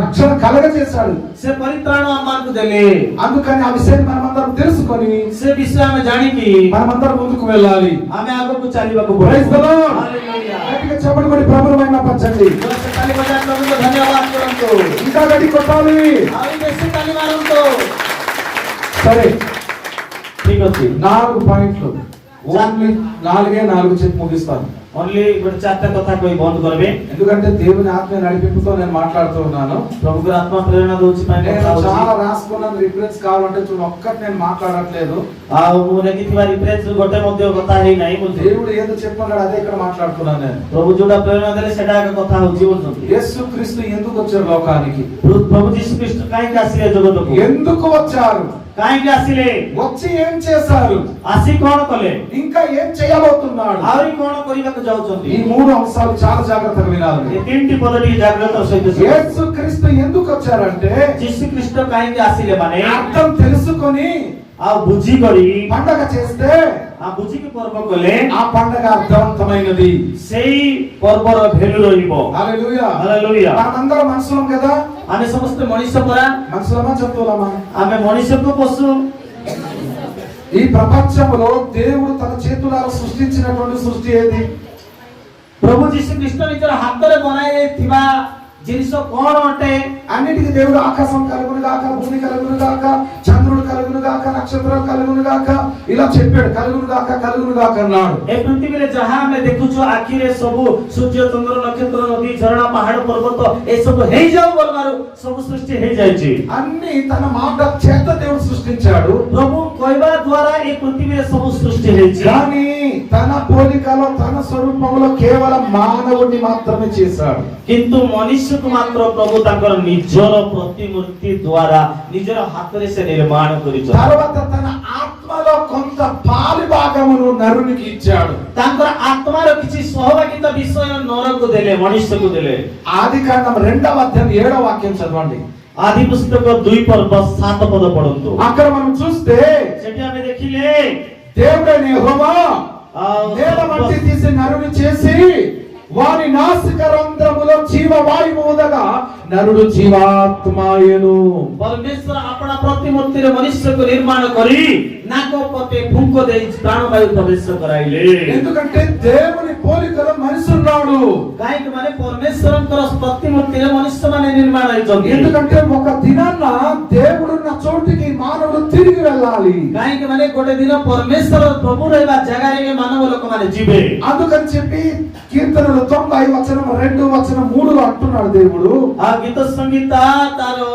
రక్షణ కలగజేశాడు. से परित्राण हमन को देले। అందుకని ఆ విషయాన్ని మనమందరం తెలుసుకొని से विषय में जानी की మనమందరం ముందుకు వెళ్ళాలి. हमें आगे को चलीबा को Praise the Lord. हालेलुया। గట్టిగా చప్పట్లు కొట్టి ప్రభువుని మహిమపరచండి. जोर से ताली बजा प्रभु को धन्यवाद करंतो। ఇంకా గట్టి కొట్టాలి. आवी बेसी ताली मारंतो। సరే, ठीक अछि। 4 పాయింట్లు, ఓన్లీ 4 చెప్పి ముగిస్తాను. ओनली गोटे चारटा कथा कोई बंद करबे, ఎందుకంటే దేవుని ఆత్మ నడిపింపుతో నేను మాట్లాడుతూ ఉన్నాను. प्रभु को आत्मा प्रेरणा दोछि पाए నేను कथा చాలా होछि। రాసుకున్నాను, రిఫరెన్స్ కావాలంటే చూడు, ఒక్కటి నేను మాట్లాడట్లేదు. आ मोने किथिबा रिफ्रेश गोटे मध्य कथा हे नाही बोलते। దేవుడు ఏదో చెప్పన్నాడు అదే ఇక్కడ మాట్లాడుతున్నాను నేను. प्रभु जोडा प्रेरणा देले सेटा का कथा होछि बोलछंती। యేసుక్రీస్తు ఎందుకు వచ్చారు లోకానికి? प्रभु यीशु ख्रीष्ट काहे के आसिले जगत को? ఎందుకు వచ్చారు? काहे के आसिले? వచ్చి ఏం చేశారు? आसी कोन कले? ఇంకా ఏం చేయబోతున్నాడు? आवरी कोन करिबा को जाउछंती। ఈ 3 అంశాలు చాలా జాగ్రత్తగా వినాలి. ये तीनटी पदटी जागृत सहित सुनो। యేసుక్రీస్తు ఎందుకు వచ్చారంటే यीशु ख्रीष्ट काहे के आसिले माने అర్థం తెలుసుకొని आ बुझी करी పండగ చేస్తే आ बुझी के पर्व कले ఆ పండగ అర్థవంతమైనది. सेई पर्वर भेलु रहिबो। హల్లెలూయా. हालेलुया। మనమందరం మనుషులం కదా? आमे समस्त मनुष्य परा మనుషులమా జంతువులమా? आमे मनुष्य को पशु। ఈ ప్రపంచంలో దేవుడు తన చేతులారా సృష్టించినటువంటి సృష్టి ఏది? प्रभु यीशु ख्रीष्ट निजर हाथ रे बनाए थिबा जिनिस कोन अटे? అన్నిటికీ దేవుడు ఆకాశం కలుగును గాక, భూమి కలుగును గాక, చంద్రుడు కలుగును కలుగును గాక, నక్షత్రాలు కలుగును గాక, ఇలా చెప్పాడు. కలుగును గాక, కలుగును గాక అన్నాడు. ए पृथ्वी रे जहां हमें देखु छु आखिर रे सब सूर्य चंद्र नक्षत्र नदी झरणा पहाड़ पर्वत ए सब हे जाऊ बोलमारू सब सृष्टि हे जाय छी। అన్ని తన మాట చేత దేవుడు సృష్టించాడు. प्रभु कहवा द्वारा ए पृथ्वी रे सब सृष्टि हे छी। కానీ తన పోలికలో తన స్వరూపంలో కేవలం మానవుడిని మాత్రమే చేశాడు. किंतु मनुष्य को मात्र प्रभु ताकर निजर प्रतिमूर्ति द्वारा निजर हाथ रे से निर्माण करि छ। తర్వాత తన ఆత్మలో కొంత పాలి భాగమును నరునికి ఇచ్చాడు. ताकर आत्मार किछि सहभागिता विषय नर को देले, मनुष्य को देले। ఆదికాండం 2వ అధ్యాయం 7వ వాక్యం చదవండి. आदि पुस्तक 2 पर्व 7 पद पढंतु। అక్కడ మనం చూస్తే सेठी हमें देखिले దేవుడైన యెహోవా నేల మట్టి తీసి నరుని చేసి వాని నాసిక రంధ్రములో జీవవాయువు ఊదగా నరుడు జీవాత్మాయను. परमेश्वर अपना प्रतिमूर्ति रे मनुष्य को निर्माण करी नाको पते फुंको देई प्राणवायु प्रवेश कराइले। ఎందుకంటే దేవుని పోలికలో మనిషి ఉన్నాడు. काहे माने परमेश्वरଙ୍କର प्रतिमूर्ति रे मनुष्य माने निर्माण होइछन्ति। ఎందుకంటే ఒక దినాన దేవుడున్న చోటికి మానవుడు తిరిగి వెళ్ళాలి. काहे माने गोटे दिन परमेश्वर प्रभु रहबा जगह रे मानव लोक माने जीवे। అందుకని చెప్పి కీర్తనలు 90 వచనం 2 వచనం 3లో అంటున్నాడు దేవుడు. आ गीत संगीता तारो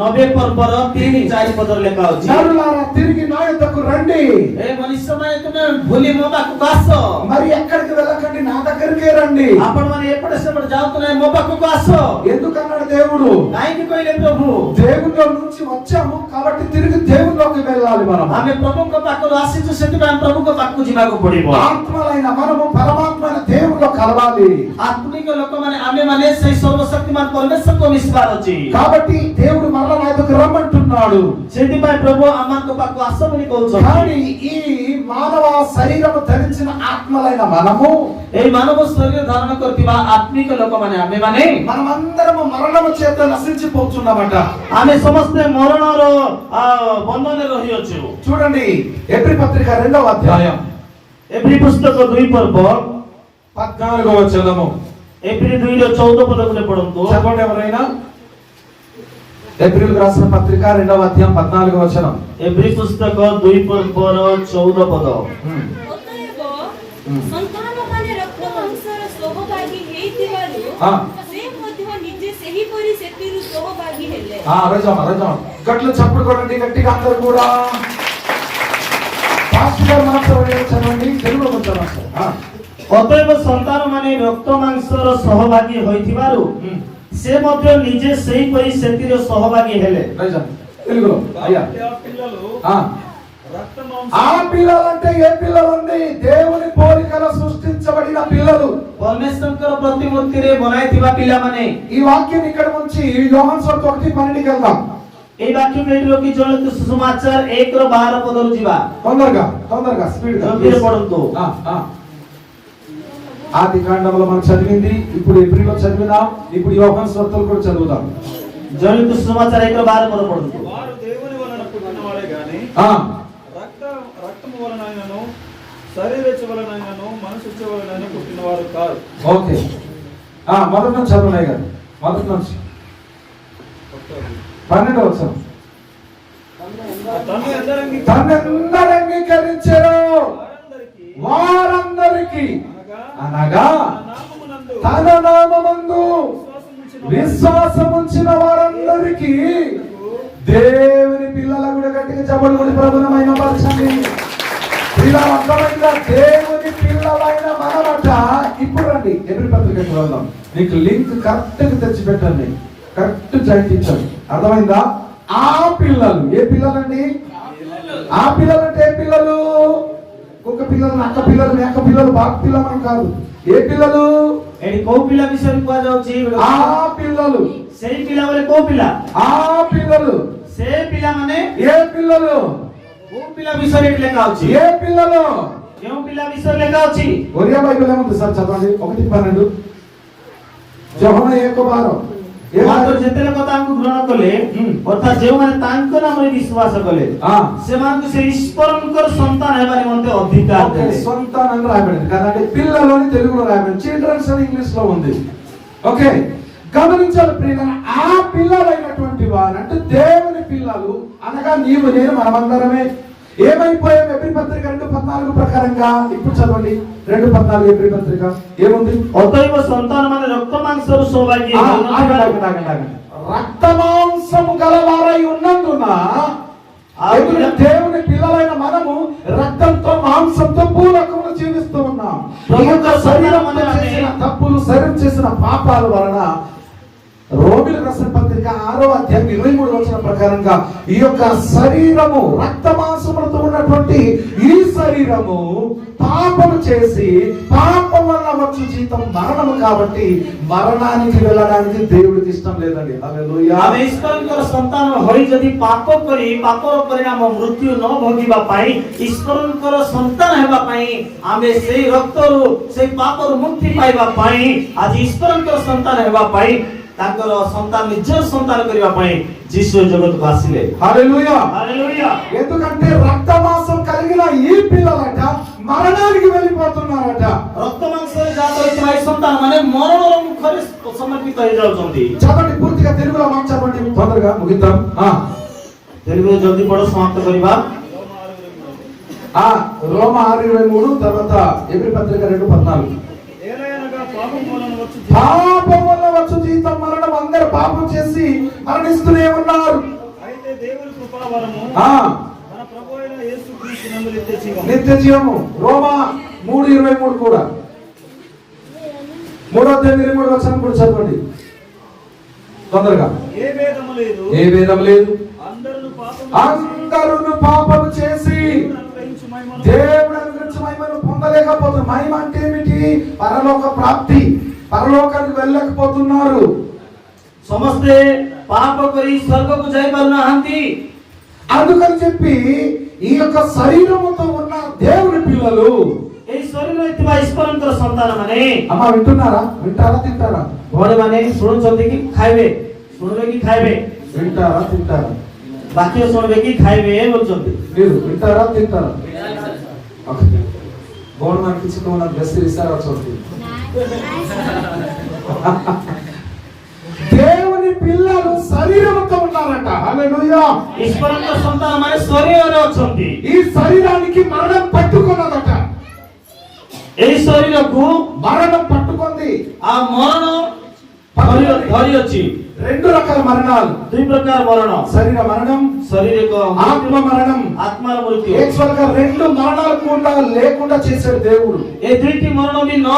90 पर्वर 3 4 पद लेखा होछि। నరులారా తిరిగి నా యొద్దకు రండి. ए मनुष्य माने तुमे भूली मो बाकु आस। మరి ఎక్కడికి వెళ్ళకండి, నా దగ్గరికే రండి. आपण माने एपटे सेपटे जाउतने मो बाकु आस। ఎందుకన్నాడు దేవుడు? काहे कि कहले प्रभु దేవునిలో నుంచి వచ్చాము కాబట్టి తిరిగి దేవునిలోకి వెళ్ళాలి. మనం आमे प्रभु को पाकु आसीछु सेति प्रभु को पाकु जिबाकु पड़िबो। ఆత్మలైన మనము పరమాత్మైన దేవునిలో కలవాలి. आत्मिक लोक माने आमे माने सही सर्वशक्तिमान परमेश्वर को विश्वास अछि। కాబట్టి దేవుడు మరలా నా యొద్దకు రమ్మంటున్నాడు. सेति प्रभु आमान को पाकु आस बोली कहउछ। కానీ ఈ మానవ శరీరము ధరించిన ఆత్మలైన మనము ए मानव शरीर धारण करतिबा आत्मिक लोक माने आमे माने మనమందరము మరణము చేత నశించిపోతున్నామట. आमे समस्त मरण रो बंधन रही अछि। చూడండి ఎబ్రీ పత్రిక 2వ అధ్యాయం एप्रिल पुस्तक 2 पर्व 14వ వచనము. एप्रिल 2 रो 14 पद को पढंतु। చదవండి ఎవరైనా. ఏప్రిల్ రాసిన పత్రిక 2వ అధ్యాయం 14వ వచనం. एप्रिल पुस्तक 2 पर्व रो 14 पद। ଅତଏବ ସନ୍ତାନ ମାନେ ରକ୍ତ ମାଂସର ସହଭାଗୀ ହେଇଥିବାରୁ ସେ ମଧ୍ୟ ନିଜେ ସେହିପରି ସେଥିରୁ ସହଭାଗୀ ହେଲେ। రజామ గట్లు చప్పుడు కొడండి గట్టిగా అందరూ కూడా. పాస్టర్ గారు మాట్లాడే చదవండి, తెలుగులో కొంచెం. अतएव संतान माने रक्त मांसर सहभागी होइथिबारु से मध्य निजे सही परि सेतिर सहभागी हेले। తెలుగులో అయ్యా. ఆ పిల్లలంటే ఏ పిల్లలండి? దేవుని పోలికలో సృష్టించబడిన పిల్లలు, परमेश्वर प्रतिमूर्ति रे बनाइथिबा पिला माने। ఈ వాక్యం ఇక్కడ నుంచి యోహాను సువార్త 1:12కి వెళ్దాం. ए वाक्य में लोकी जणक सुसमाचार 1 रो 12 पदरु जीवा। తొందరగా స్పీడ్ గా గంభీర పడుతూ. ఆది కాండంలో మనం చదివింది, ఇప్పుడు ఏప్రిల్లో చదివినాం, ఇప్పుడు యోహాను సువార్తలు కూడా చదువుదాం. जणक सुसमाचार 1 रो 12 पद पढంతు। వారు దేవుని వలన పుట్టినవారే గాని రక్తము వలనైనను శరీరచ్చు వలనైనను మనసు వలనైనను పుట్టినవారు కాదు. ఓకే. మొదటి నుంచి చదువునాయి గారు. మొదటి నుంచి 12వ వచనం. తనెందరు అంగీకరించారో వారందరికీ అనగా తన నామమందు విశ్వాసముంచిన వారందరికీ దేవుని పిల్లల కూడా గట్టిగా చెప్పండి, కూడా ప్రభుత్వమైన పరచండి. ఇలా అర్థమైందా? దేవుని పిల్లలైన మనమట. ఇప్పుడు రండి ఎబ్రీ పత్రికకు వెళ్దాం. మీకు లింక్ కరెక్ట్ గా తెచ్చి పెట్టండి, కరెక్ట్ జాయింట్ ఇచ్చారు. అర్థమైందా? ఆ పిల్లలు ఏ పిల్లలండి? ఆ పిల్లలు అంటే ఏ పిల్లలు? కుక్క పిల్లలు, నక్క పిల్లలు, మేక పిల్లలు, బాగు పిల్లలు అని కాదు. ఏ పిల్లలు? एडी को पिला विषय को जाउची। ఆ పిల్లలు. सेही पिला बोले को पिला? ఆ పిల్లలు. से पिला माने ఏ పిల్లలు? को पिला विषय लेखा होची। ఏ పిల్లలు? केउ पिला विषय लेखा होची। ఒరియా బైబిల్ ఏముంది సార్ చదవండి. 1:12 యోహాను 1:12 मात्र जेतेले कथा हमकु ग्रहण कले अर्थात जे माने तांको नाम रे विश्वास कले से मानकु से ईश्वरंकर संतान हेबानि मते अधिकार देले। సంతానం రాయబడింది కదండి. పిల్లలని తెలుగులో రాయబడింది, చిల్డ్రన్స్ అని ఇంగ్లీష్ లో ఉంది. ఓకే, గమనించాలి ప్రియులారా. ఆ పిల్లలైనటువంటి వారు అంటే దేవుని పిల్లలు అనగా నీవు నేను మనమందరమే ఏమైపోయాం? ఎబ్రీ పత్రిక 2:14 ప్రకారంగా ఇప్పుడు చదవండి. 2:14 ఎబ్రీ పత్రిక ఏముంది? অতএব সন্তান মানে রক্ত মাংসের সৌভাগ্য రక్త మాంసము గలవారై ఉన్నందున దేవుని పిల్లలైన మనము రక్తంతో మాంసంతో భూలోకంలో జీవిస్తూ ఉన్నాం. ఈ యొక్క శరీరం చేసిన తప్పులు, శరీరం చేసిన పాపాల వలన రోమిలకు రాసిన పత్రిక 6వ అధ్యాయం 23వ వచనం ప్రకారంగా ఈ యొక్క శరీరము రక్త మాంసములతో ఉన్నటువంటి ఈ శరీరము పాపము చేసి పాపం వల్ల వచ్చు జీతం మరణము కాబట్టి మరణానికి వెళ్ళడానికి దేవుడికి ఇష్టం లేదండి. హల్లెలూయా. ଆମେ ଈଶ୍ୱରଙ୍କର ସନ୍ତାନ ହୋଇ ଯଦି ପାପ କରି ପାପର ପରିଣାମ ମୃତ୍ୟୁ ନ ଭୋଗିବା ପାଇଁ ଈଶ୍ୱରଙ୍କର ସନ୍ତାନ ହେବା ପାଇଁ ଆମେ ସେଇ ରକ୍ତରୁ ସେଇ ପାପରୁ ମୁକ୍ତି ପାଇବା ପାଇଁ ଆଜି ଈଶ୍ୱରଙ୍କର ସନ୍ତାନ ହେବା ପାଇଁ ତାଙ୍କର ସନ୍ତାନ ନିଜର ସନ୍ତାନ କରିବା ପାଇଁ ଯୀଶୁ ଜଗତକୁ ଆସିଲେ. హల్లెలూయా. హల్లెలూయా. ఎందుకంటే రక్త మాంసం కలిగిన ఈ పిల్లలట మరణానికి వెళ్ళిపోతున్నారట. ରକ୍ତ ମାଂସରେ ଜାତ ହୋଇଥିବା ଏ ସନ୍ତାନ ମାନେ ମରଣର ମୁଖରେ ସମର୍ପିତ ହେଇଯାଉଛନ୍ତି. చదవండి పూర్తిగా తెలుగులో మనం చదవండి, తొందరగా ముగిద్దాం. తెలుగులో జల్దీ పడ సమాప్త କରିବା. రోమ 6:23 తర్వాత ఎబ్రీ పత్రిక 2:14. పాపం వల్ల వచ్చు జీతం మరణం. అందరూ పాపం చేసి మరణిస్తూనే ఉన్నారు. అయితే దేవుని కృపావరము మన ప్రభువైన యేసుక్రీస్తు నందు నిత్య జీవము. రోమ 3:23 కూడా 3వ అధ్యాయం 23వ వచనం కూడా చదవండి తొందరగా. ఏ భేదము లేదు, ఏ భేదం లేదు, అందరూ పాపము చేసి దేవుడు అనుగ్రహించిన మహిమను పొందలేకపోతున్నారు. మహిమ అంటే ఏమిటి? పరలోక ప్రాప్తి. పరలోకానికి వెళ్ళలేకపోతున్నారు. ସମସ୍ତେ పాప କରି స్వర్గకు ଯାଇପାରୁନାହାନ୍ତି. అందుకని చెప్పి ఈ యొక్క శరీరముతో ఉన్న దేవుని పిల్లలు, এই ଶରୀରରେ ଥିବା ଈଶ୍ୱରଙ୍କର ସନ୍ତାନମାନେ, అమ్మా వింటున్నారా? వింటారా? తింటారా? ଭଉଣୀମାନେ ଶୁଣୁଛନ୍ତି କି ଖାଇବେ? ଶୁଣିବେ କି ଖାଇବେ? వింటారా? తింటారా? ବାକ୍ୟ ଶୁଣିବେ କି ଖାଇବେ ବୋଲୁଛନ୍ତି? మీరు వింటారా? తింటారా? గోడ మనకి చిన్న బెస్ట్ ఇస్తారా? చూడండి, దేవుని పిల్లలు శరీరంతో ఉన్నారట. హల్లెలూయా. ଈଶ୍ୱରଙ୍କ ସନ୍ତାନମାନେ ଶରୀରରେ ଅଛନ୍ତି. ఈ శరీరానికి మరణం పట్టుకున్నదట. এই ଶରୀରକୁ మరణం పట్టుకుంది. ఆ మରଣ ଧରି ଅଛି. రెండు రకాల మరణాలు. ଦୁଇ ପ୍ରକାର ମରଣ. శరీర మరణం, ଶରୀରିକ ఆత్మ మరణం. ఆత్మର ମୃତ୍ୟୁ. యాక్చువల్గా రెండు మరణాలు కూడా లేకుండా చేశాడు దేవుడు. ଏ ଦୁଇଟି ମରଣ ବି ନ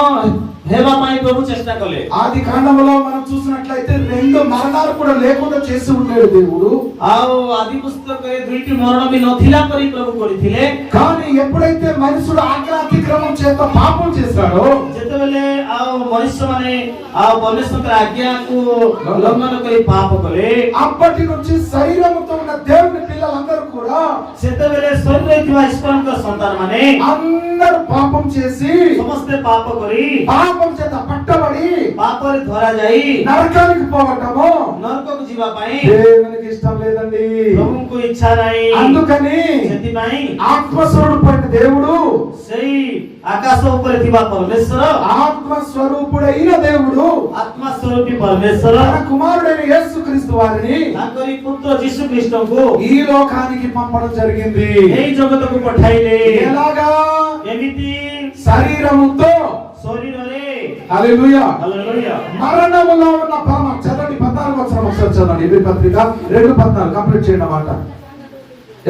ହେବା ପାଇଁ ପ୍ରଭୁ ଚେଷ୍ଟା କଲେ. ఆది కాండములో మనం చూసినట్లయితే రెండు మరణాలు కూడా లేకుండా చేసి ఉన్నాడు దేవుడు. ଆଉ ଆଦି ପୁସ୍ତକରେ ଦୁଇଟି ମରଣ ବି ନଥିଲା ପରି ପ୍ରଭୁ କରିଥିଲେ. కానీ ఎప్పుడైతే మనుషుడు ఆజ్ఞాతిక్రమం చేత పాపం చేశాడో, ଯେତେବେଳେ ଆଉ ମନୁଷ୍ୟମାନେ ଆଉ ପରମେଶ୍ୱରଙ୍କ ଆଜ୍ଞାକୁ ଉଲ୍ଲଂଘନ କରି ପାପ କଲେ, అప్పటి నుంచి శరీరముతో ఉన్న దేవుని పిల్లలందరూ కూడా ସେତେବେଳେ ଶରୀରରେ ଥିବା ଈଶ୍ୱରଙ୍କ ସନ୍ତାନମାନେ అందరూ పాపం చేసి ସମସ୍ତେ ପାପ କରି పాపం చేత పట్టబడి ପାପରେ ଧରାଯାଇ నరకానికి పోవటము ନରକକୁ ଯିବା ପାଇଁ దేవునికి ఇష్టం లేదండి. ପ୍ରଭୁଙ୍କୁ ଇଚ୍ଛା ନାହିଁ. అందుకని ସେଥିପାଇଁ ఆత్మస్వరూపుడైన దేవుడు, ସେଇ ଆକାଶ ଉପରେ ଥିବା ପରମେଶ୍ୱର, ఆత్మస్వరూపుడైన దేవుడు ଆତ୍ମା ସ୍ୱରୂପୀ ପରମେଶ୍ୱର తన కుమారుడైన యేసుక్రీస్తు వారిని ତାଙ୍କରି ପୁତ୍ର ଯୀଶୁ ଖ୍ରୀଷ୍ଟଙ୍କୁ ఈ లోకానికి పంపడం జరిగింది. ଏଇ ଜଗତକୁ ପଠାଇଲେ. ఎలాగా? ଏମିତି శరీరముతో. ଶରୀରରେ. హల్లెలూయా. హల్లెలూయా. మరణములో ఉన్న పాపం. చదవండి 14వ వచనం ఒకసారి చదవండి. ఎబ్రీ పత్రిక 2:14 కంప్లీట్ చేయండి అన్నమాట.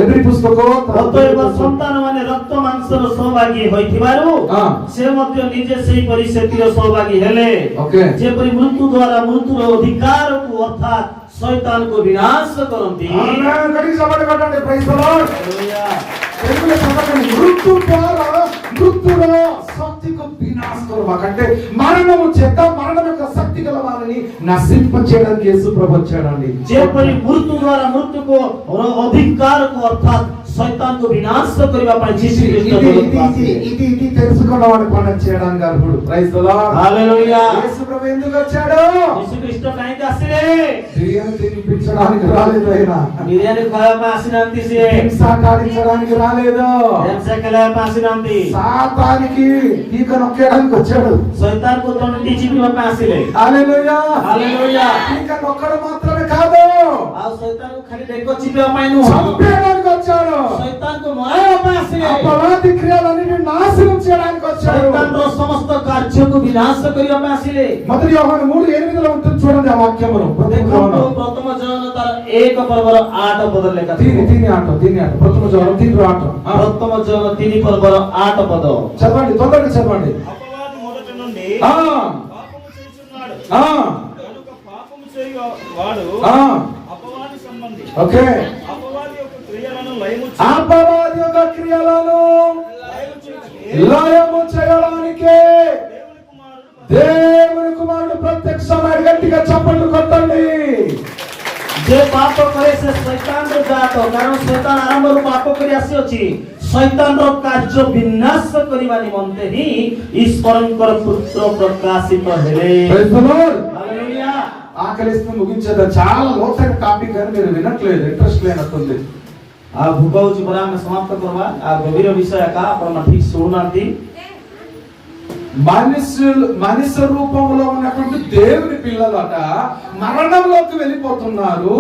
ఎబ్రీ పుస్తకం ଅତଏବ ସନ୍ତାନମାନେ ରକ୍ତ ମାଂସର ସୌଭାଗୀ ହୋଇଥିବାରୁ ସେ ମଧ୍ୟ ନିଜେ ସେହିପରି ସେଥିର ସୌଭାଗୀ ହେଲେ, ଯେପରି ମୃତ୍ୟୁ ଦ୍ୱାରା ମୃତ୍ୟୁର ଅଧିକାରକୁ ଅର୍ଥାତ୍ ଶୈତାନକୁ ବିନାଶ କରନ୍ତି. మృత్యు ద్వారా మృత్యులో శక్తికి వినాశ కొరకంటే మరణము చేత మరణం యొక్క శక్తి గల వారిని నశింప చేయడానికి యేసు ప్రభు వచ్చాడండి. ଯେପରି ମୃତ୍ୟୁ ଦ୍ୱାରା ମୃତ୍ୟୁକୁ ଅଧିକାରକୁ ଅର୍ଥାତ୍ ଶୈତାନକୁ ବିନାଶ କରିବା ପାଇଁ ଯୀଶୁ ଖ୍ରୀଷ୍ଟ ఇది తెలుసుకున్నవాడు పని చేయడానికి అర్హుడు. Praise the Lord. Hallelujah. Yesu ప్రభు ఎందుకు వచ్చాడు? ଯୀଶୁ ଖ୍ରୀଷ୍ଟ କାହିଁକି ଆସିଲେ? బిర్యానీ తినిపించడానికి రాలేదు ఆయన. ବିରିୟାନୀ ଖାଇବା ପାଇଁ ଆସିନାହାନ୍ତି ସିଏ. హింసాటాడించడానికి రాలేదు. ହିଂସା ଖେଳିବା ପାଇଁ ଆସିନାହାନ୍ତି. సాతానికి ఈక నొక్కడానికి వచ్చాడు. ଶୈତାନକୁ ତଣ୍ଟି ଚିପିବା ପାଇଁ ଆସିଲେ. హల్లెలూయా. హల్లెలూయా. ఈక నొక్కడం మాత్రమే కాదు, ଆଉ ଶୈତାନକୁ ଖାଲି ବେକ ଚିପିବା ପାଇଁ ନୁହଁ, చంపేయడానికి వచ్చాడు. ଶୈତାନକୁ ମରାଇବା ପାଇଁ ଆସିଲେ। అపవాది క్రియలన్నిటిని నాశనం చేయడానికి వచ్చాడు. ଶୈତାନର ସମସ୍ତ କାର୍ଯ୍ୟକୁ ବିନାଶ କରିବା ପାଇଁ ଆସିଲେ। మొదటి యోహాను 3:8 ఉంటుంది చూడండి ఆ వాక్యమును. ଦେଖନ୍ତୁ ପ୍ରଥମ ଜୋହନ ତାର 1 ପର୍ବର 8 ପଦ ଲେଖା దీని ఆట ప్రథమ జోరం దీని ఆట. ପ୍ରଥମ ଜୋହନ 3 ପର୍ବର 8 ପଦ చదవండి, తొందరగా చదవండి. అపవాది మొదటి నుండి ఆ పాపము చేయుచున్నాడు ఆ కనుక పాపము చేయు వాడు ఆ అపవాది సంబంధి. ఓకే. అపవాది యొక్క క్రియలను లయము అపవాది యొక్క క్రియలను చేయుచు లయము చేయడానికే దేవుని కుమారుడు ప్రత్యక్షమైన గట్టిగా చప్పట్లు కొట్టండి. ଯେ ପାପ କରେ ସେ ଶୈତାନର ଜାତ, କାରଣ ଶୈତାନ ଆରମ୍ଭରୁ ପାପ କରି ଆସିଅଛି। ଶୈତାନର କାର୍ଯ୍ୟ ବିନାଶ କରିବା ନିମନ୍ତେ ହିଁ ଈଶ୍ୱରଙ୍କର ପୁତ୍ର ପ୍ରକାଶିତ ହେଲେ। Praise the Lord. ହାଲେଲୁୟା। ఆకలిస్తూ ముగించేదా, చాలా లోతైన టాపిక్ అని మీరు వినట్లేదు, ఇంట్రెస్ట్ లేనట్టుంది. ଆଉ ଭୋକ ହଉଛି ପରା, ଆମେ ସମାପ୍ତ କରିବା। ଆଉ ଗଭୀର ବିଷୟ ଏକା ଆପଣ ଠିକ ଶୁଣୁନାହାନ୍ତି। మనిషి రూపంలో ఉన్నటువంటి దేవుని పిల్లలట మరణంలోకి వెళ్ళిపోతున్నారు.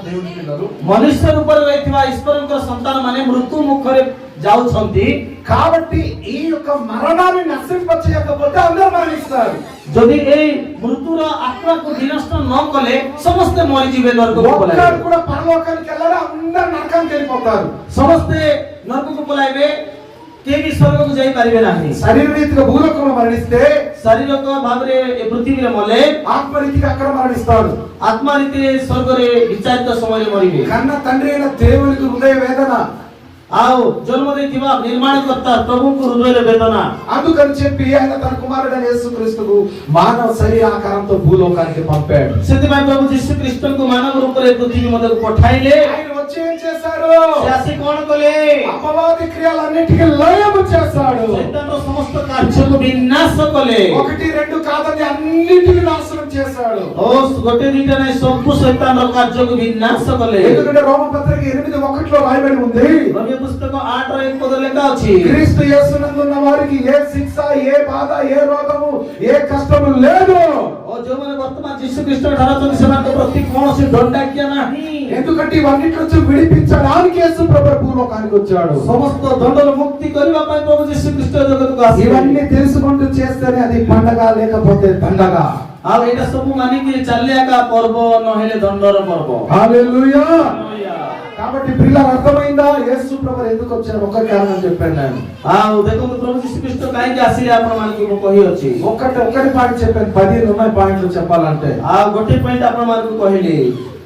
దేవుని పిల్లలు ମନୁଷ୍ୟ ରୂପରେ ରହିଥିବା ଈଶ୍ୱରଙ୍କ ସନ୍ତାନ ମାନେ ମୃତ୍ୟୁ ମୁଖରେ ଯାଉଛନ୍ତି। కాబట్టి ఈ యొక్క మరణాన్ని నశింపచేయకపోతే అందరూ మరణిస్తారు. ଯଦି ଏଇ ମୃତ୍ୟୁର ଆତ୍ମାକୁ ବିନଷ୍ଟ ନ କଲେ ସମସ୍ତେ ମରିଯିବେ, ନରକକୁ ఒక్కరు ପଳାଇବେ। కూడా పరలోకానికి వెళ్ళారు, అందరూ నరకానికి వెళ్ళిపోతారు. ସମସ୍ତେ ନରକକୁ ପଳାଇବେ, କେହି ବି ସ୍ୱର୍ଗକୁ ଯାଇପାରିବେ ନାହିଁ। శరీర రీతిగా భూలోకంలో మరణిస్తే ଶାରୀରିକ ଭାବରେ ଏ ପୃଥିବୀରେ ମଲେ, ఆత్మరీతిగా అక్కడ మరణిస్తాడు. ଆତ୍ମା ରୀତିରେ ସ୍ୱର୍ଗରେ ବିଚାରିତ ସମୟରେ ମରିବେ। కన్న తండ్రి అయిన దేవునికి హృదయ వేదన, ଆଉ ଜନ୍ମ ଦେଇଥିବା ନିର୍ମାଣକର୍ତ୍ତା ପ୍ରଭୁଙ୍କୁ ହୃଦୟରେ ବେଦନା। అందుకని చెప్పి ఆయన తన కుమారుడైన యేసుక్రీస్తుకు మానవ శరీరాకారంతో భూలోకానికి పంపాడు. ସେଥିପାଇଁ ପ୍ରଭୁ ଯୀଶୁ ଖ୍ରୀଷ୍ଟଙ୍କୁ ମାନବ ରୂପରେ ପୃଥିବୀ ମଧ୍ୟକୁ ପଠାଇଲେ। ఆయన వచ్చి ఏం చేశారు? ସେ ଆସି କ'ଣ କଲେ? అపవాది క్రియలన్నిటికీ లయము చేశాడు. ଶୈତାନର ସମସ୍ତ କାର୍ଯ୍ୟକୁ ବିନାଶ କଲେ। ఒకటి రెండు కాదని అన్నిటిని నాశనం చేశాడు. ଓ ଗୋଟେ ଦିଟା ନାହିଁ, ସବୁ ଶୈତାନର କାର୍ଯ୍ୟକୁ ବିନାଶ କଲେ। ఎందుకంటే రోమపత్రిక 8:1 రాయబడి ఉంది, ରୋମୀୟ ପୁସ୍ତକ 8:1 ପଦ ଲେଖା ଅଛି, క్రీస్తు యేసునందున్న వారికి ఏ శిక్ష, ఏ బాధ, ఏ రోగము, ఏ కష్టము లేదు. ଓ ଯେଉଁମାନେ ବର୍ତ୍ତମାନ ଯୀଶୁ ଖ୍ରୀଷ୍ଟ ଠାରେ ଅଛନ୍ତି ସେମାନଙ୍କ ପ୍ରତି କୌଣସି ଦଣ୍ଡାଜ୍ଞା ନାହିଁ। ఎందుకంటే ఇవన్నిటి నుంచి విడిపించడానికి యేసు ప్రభు భూలోకానికి వచ్చాడు. ସମସ୍ତ ଦଣ୍ଡରୁ ମୁକ୍ତି କରିବା ପାଇଁ ପ୍ରଭୁ ଯୀଶୁ ଖ୍ରୀଷ୍ଟ ଜଗତକୁ ଆସିଲେ। ఇవన్నీ తెలుసుకుంటూ చేస్తేనే అది పండగ, లేకపోతే దండగ. ଆଉ ଏଇଟା ସବୁ ମାନିକି ଚାଲିଲେ ଏକା ପର୍ବ, ନହେଲେ ଦଣ୍ଡର ପର୍ବ। హల్లెలూయా. కాబట్టి పిల్లలు అర్థమైందా యేసు ప్రభు ఎందుకు వచ్చారు? ఒక కారణం చెప్పాను నేను. ଆଉ ଦେଖନ୍ତୁ ପ୍ରଭୁ ଯୀଶୁ ଖ୍ରୀଷ୍ଟ କାହିଁକି ଆସିଲେ ଆପଣ ମାନଙ୍କୁ ମୁଁ କହିଅଛି। ఒకటి పాయింట్ చెప్పాను, 10 ఉన్నాయి పాయింట్లు చెప్పాలంటే. ଆଉ ଗୋଟେ ପଏଣ୍ଟ ଆପଣ ମାନଙ୍କୁ କହିଲି,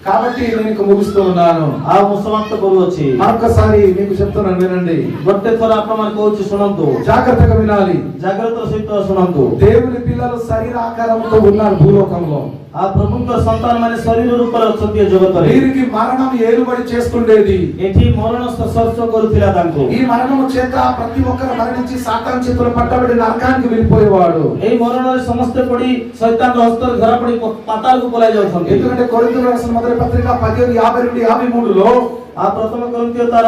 కాబట్టి నేను ఇక ముగిస్తూ ఉన్నాను. ଆଉ ମୁଁ ସମାପ୍ତ କରୁଅଛି। మరొకసారి మీకు చెప్తున్నాను, వినండి. ଗୋଟେ ଥର ଆପଣ ମାନଙ୍କୁ କହୁଛି, ଶୁଣନ୍ତୁ, జాగ్రత్తగా వినాలి. ଜାଗ୍ରତ ସହିତ ଶୁଣନ୍ତୁ। దేవుని పిల్లలు శరీర ఆకారంతో ఉన్నారు భూలోకంలో. ଆଉ ପ୍ରଭୁଙ୍କ ସନ୍ତାନ ମାନେ ଶରୀର ରୂପରେ ଅଛନ୍ତି ଏ ଜଗତରେ। వీరికి మరణం ఏలుబడి చేస్తుండేది. ଏଠି ମରଣ ସ୍ପର୍ଶ କରୁଥିଲା ତାଙ୍କୁ। ఈ మరణము చేత ప్రతి ఒక్కరు మరణించి సాతాను చేతులు పట్టబడి నరకానికి వెళ్ళిపోయేవాడు. ଏଇ ମରଣରେ ସମସ୍ତେ ପଡି ଶୈତାନର ହସ୍ତରେ ଧରା ପଡି ପାତାଳକୁ ପଳାଇ ଯାଉଛନ୍ତି। ఎందుకంటే కొరింథీయులకు రాసిన మొదటి పత్రిక 10:50-53 ଆଉ ପ୍ରଥମ కొరింథీୟ ତାର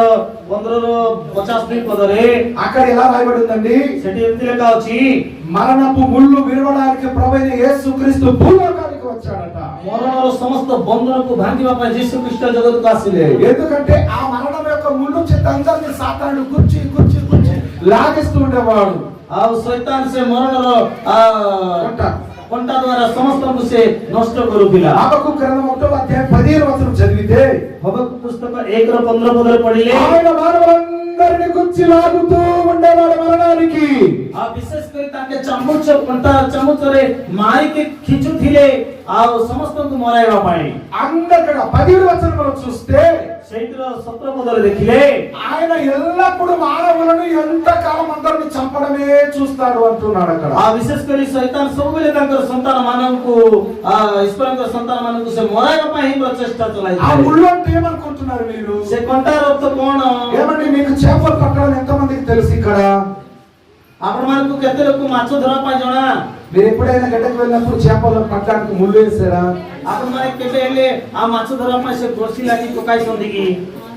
15:52 ପଦରେ అక్కడ ఎలా రాయబడి ఉందండి? ସେଠି ଏମିତି ଲେଖା ଅଛି, మరణపు ముళ్ళు విరవడానికి ప్రభువైన యేసుక్రీస్తు భూలోకానికి వచ్చాడట. ମରଣର ସମସ୍ତ ବନ୍ଧନକୁ ଭାଙ୍ଗିବା ପାଇଁ ଯୀଶୁ ଖ୍ରୀଷ୍ଟ ଜଗତକୁ ଆସିଲେ। ఎందుకంటే ఆ మరణం యొక్క ముళ్ళు చేత అందరినీ సాతాను గుచ్చి లాగేస్తూ ఉండేవాడు. ଆଉ ଶୈତାନ ସେ ମରଣର କଣ୍ଟା ଦ୍ୱାରା ସମସ୍ତଙ୍କୁ ସେ ନଷ୍ଟ କରୁଥିଲା। హబక్కు గ్రంథం 1:15 చదివితే ହବକ୍କୁ ପୁସ୍ତକ 1:15 ପଦରେ ପଢିଲେ, ఆయన మానవులందరినీ గుచ్చి లాగుతూ ఉండేవాడు మరణానికి. ଆଉ ବିଶେଷ କରି ତାଙ୍କେ କଣ୍ଟା ଚାମଚରେ ମାରିକି ଖିଚୁଥିଲେ ଆଉ ସମସ୍ତଙ୍କୁ ମରାଇବା ପାଇଁ। అందరికీ 17 చూస్తే ସେଇଥିର 17 ପଦରେ ଦେଖିଲେ, ఆయన ఎల్లప్పుడూ మానవులను ఎంతకాలం అందరిని చంపడమే చూస్తాడు అంటున్నాడు అక్కడ. ଆଉ ବିଶେଷ କରି ଶୈତାନ ସବୁବେଳେ ତାଙ୍କର ସନ୍ତାନ ମାନଙ୍କୁ, ଈଶ୍ୱରଙ୍କ ସନ୍ତାନ ମାନଙ୍କୁ ସେ ମରାଇବା ପାଇଁ ହିଁ ପ୍ରଚେଷ୍ଟା ఆ ଚଳାଇଥିଲେ। ముళ్ళు అంటే ఏమనుకుంటున్నారు మీరు? ସେ କଣ୍ଟାର ଅର୍ଥ କଣ? ఏమండి మీకు చేపలు పట్టడం ఎంతమందికి తెలుసు ఇక్కడ? ଆପଣ ମାନଙ୍କୁ କେତେ ଲୋକ ମାଛ ଧରିବା ପାଇଁ ଜଣା? మీరు ఎప్పుడైనా గడ్డకు వెళ్ళినప్పుడు చేపలు పట్టడానికి ముళ్ళు వేసారా? ଆପଣ ମାନେ କେବେ ହେଲେ ଆଉ ମାଛ ଧରିବା ପାଇଁ ସେ ବସି ଲାଗି ପକାଇଛନ୍ତି କି?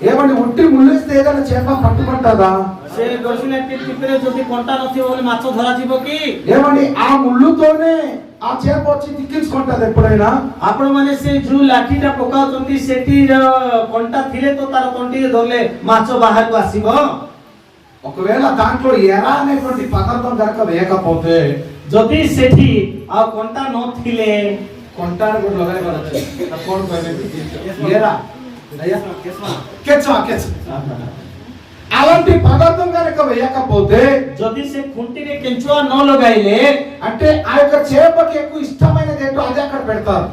ఏమండి ఉట్టి ముళ్ళు వేస్తే ఏదైనా చేప పట్టుకుంటుందా? ସେ ଗୋସିଲା ଟିପରେ ଯଦି କଣ୍ଟା ନଥିବ ବୋଲି ମାଛ ଧରା ଯିବ କି? ఏమండి ఆ ముళ్ళుతోనే ఆ చేప వచ్చి చిక్కించుకుంటది ఎప్పుడైనా? ଆପଣ ମାନେ ସେ ଯୋଉ ଲାଠିଟା ପକାଉଛନ୍ତି ସେଠିର କଣ୍ଟା ଥିଲେ ତ ତାର ତଣ୍ଟିରେ ଧରଲେ ମାଛ ବାହାରକୁ ଆସିବ। ఒకవేళ దాంట్లో ఎరా అనేటువంటి పదార్థం కనుక వేయకపోతే, ଯଦି ସେଠି ଆଉ କଣ୍ଟା ନଥିଲେ కొంటారు కూడా లగాయి పడచ్చు కోణ పోయినది ఎరా అయ్యా కెచ్చా అలాంటి పదార్థం కనుక వేయకపోతే, ଯଦି ସେ ଖୁଣ୍ଟିରେ କେଞ୍ଚୁଆ ନ ଲଗାଇଲେ అంటే ఆ యొక్క చేపకి ఎక్కువ ఇష్టమైనది ఏంటో అది అక్కడ పెడతారు।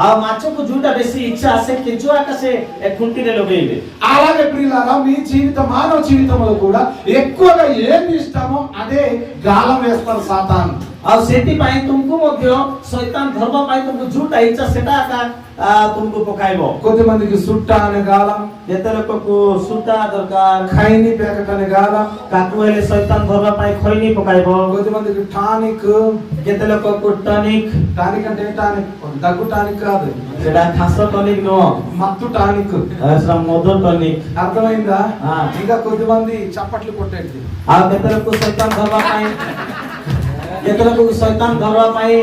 ଆଉ ମାଛକୁ ଯୋଉଟା ବେଶୀ ଇଚ୍ଛା ସେ କେଞ୍ଚୁଆଟା ସେ ଖୁଣ୍ଟିରେ ଲଗେଇବେ। అలాగే ప్రియులారా, మీ జీవితం మానవ జీవితంలో కూడా ఎక్కువగా ఏది ఇష్టమో అదే గాలం వేస్తారు సాతాను। ଆଉ ସେଥିପାଇଁ ତୁମକୁ ମଧ୍ୟ ଶୈତାନ ଧର୍ମ ପାଇଁ ତୁମକୁ ଯୋଉଟା ଇଚ୍ଛା ସେଟା ଆକା ତୁମକୁ ପକାଇବ। కొద్దిమందికి సుట్ట అనే గాలం, ଯେତେ ଲୋକକୁ ସୂତା ଦରକାର, ఖైని ప్యాకెట్ అనే గాలం, ତାକୁ ହେଲେ ଶୈତାନ ଧର୍ମ ପାଇଁ ଖଇନି ପକାଇବ। కొద్దిమందికి టానిక్, କେତେ ଲୋକକୁ ଟନିକ, టానిక్ అంటే టానిక్ దగ్గు టానిక్ కాదు, ସେଟା ଖାସ ଟନିକ ନୁହଁ, మత్తు టానిక్। ସେଟା ମଦ ଟନିକ। అర్థమైందా? ఆ. ఇంకా కొద్దిమంది చప్పట్లు కొట్టేది। ଆଉ କେତେ ଲୋକକୁ ଶୈତାନ ଧର୍ମ ପାଇଁ, କେତେ ଲୋକକୁ ଶୈତାନ ଧର୍ମ ପାଇଁ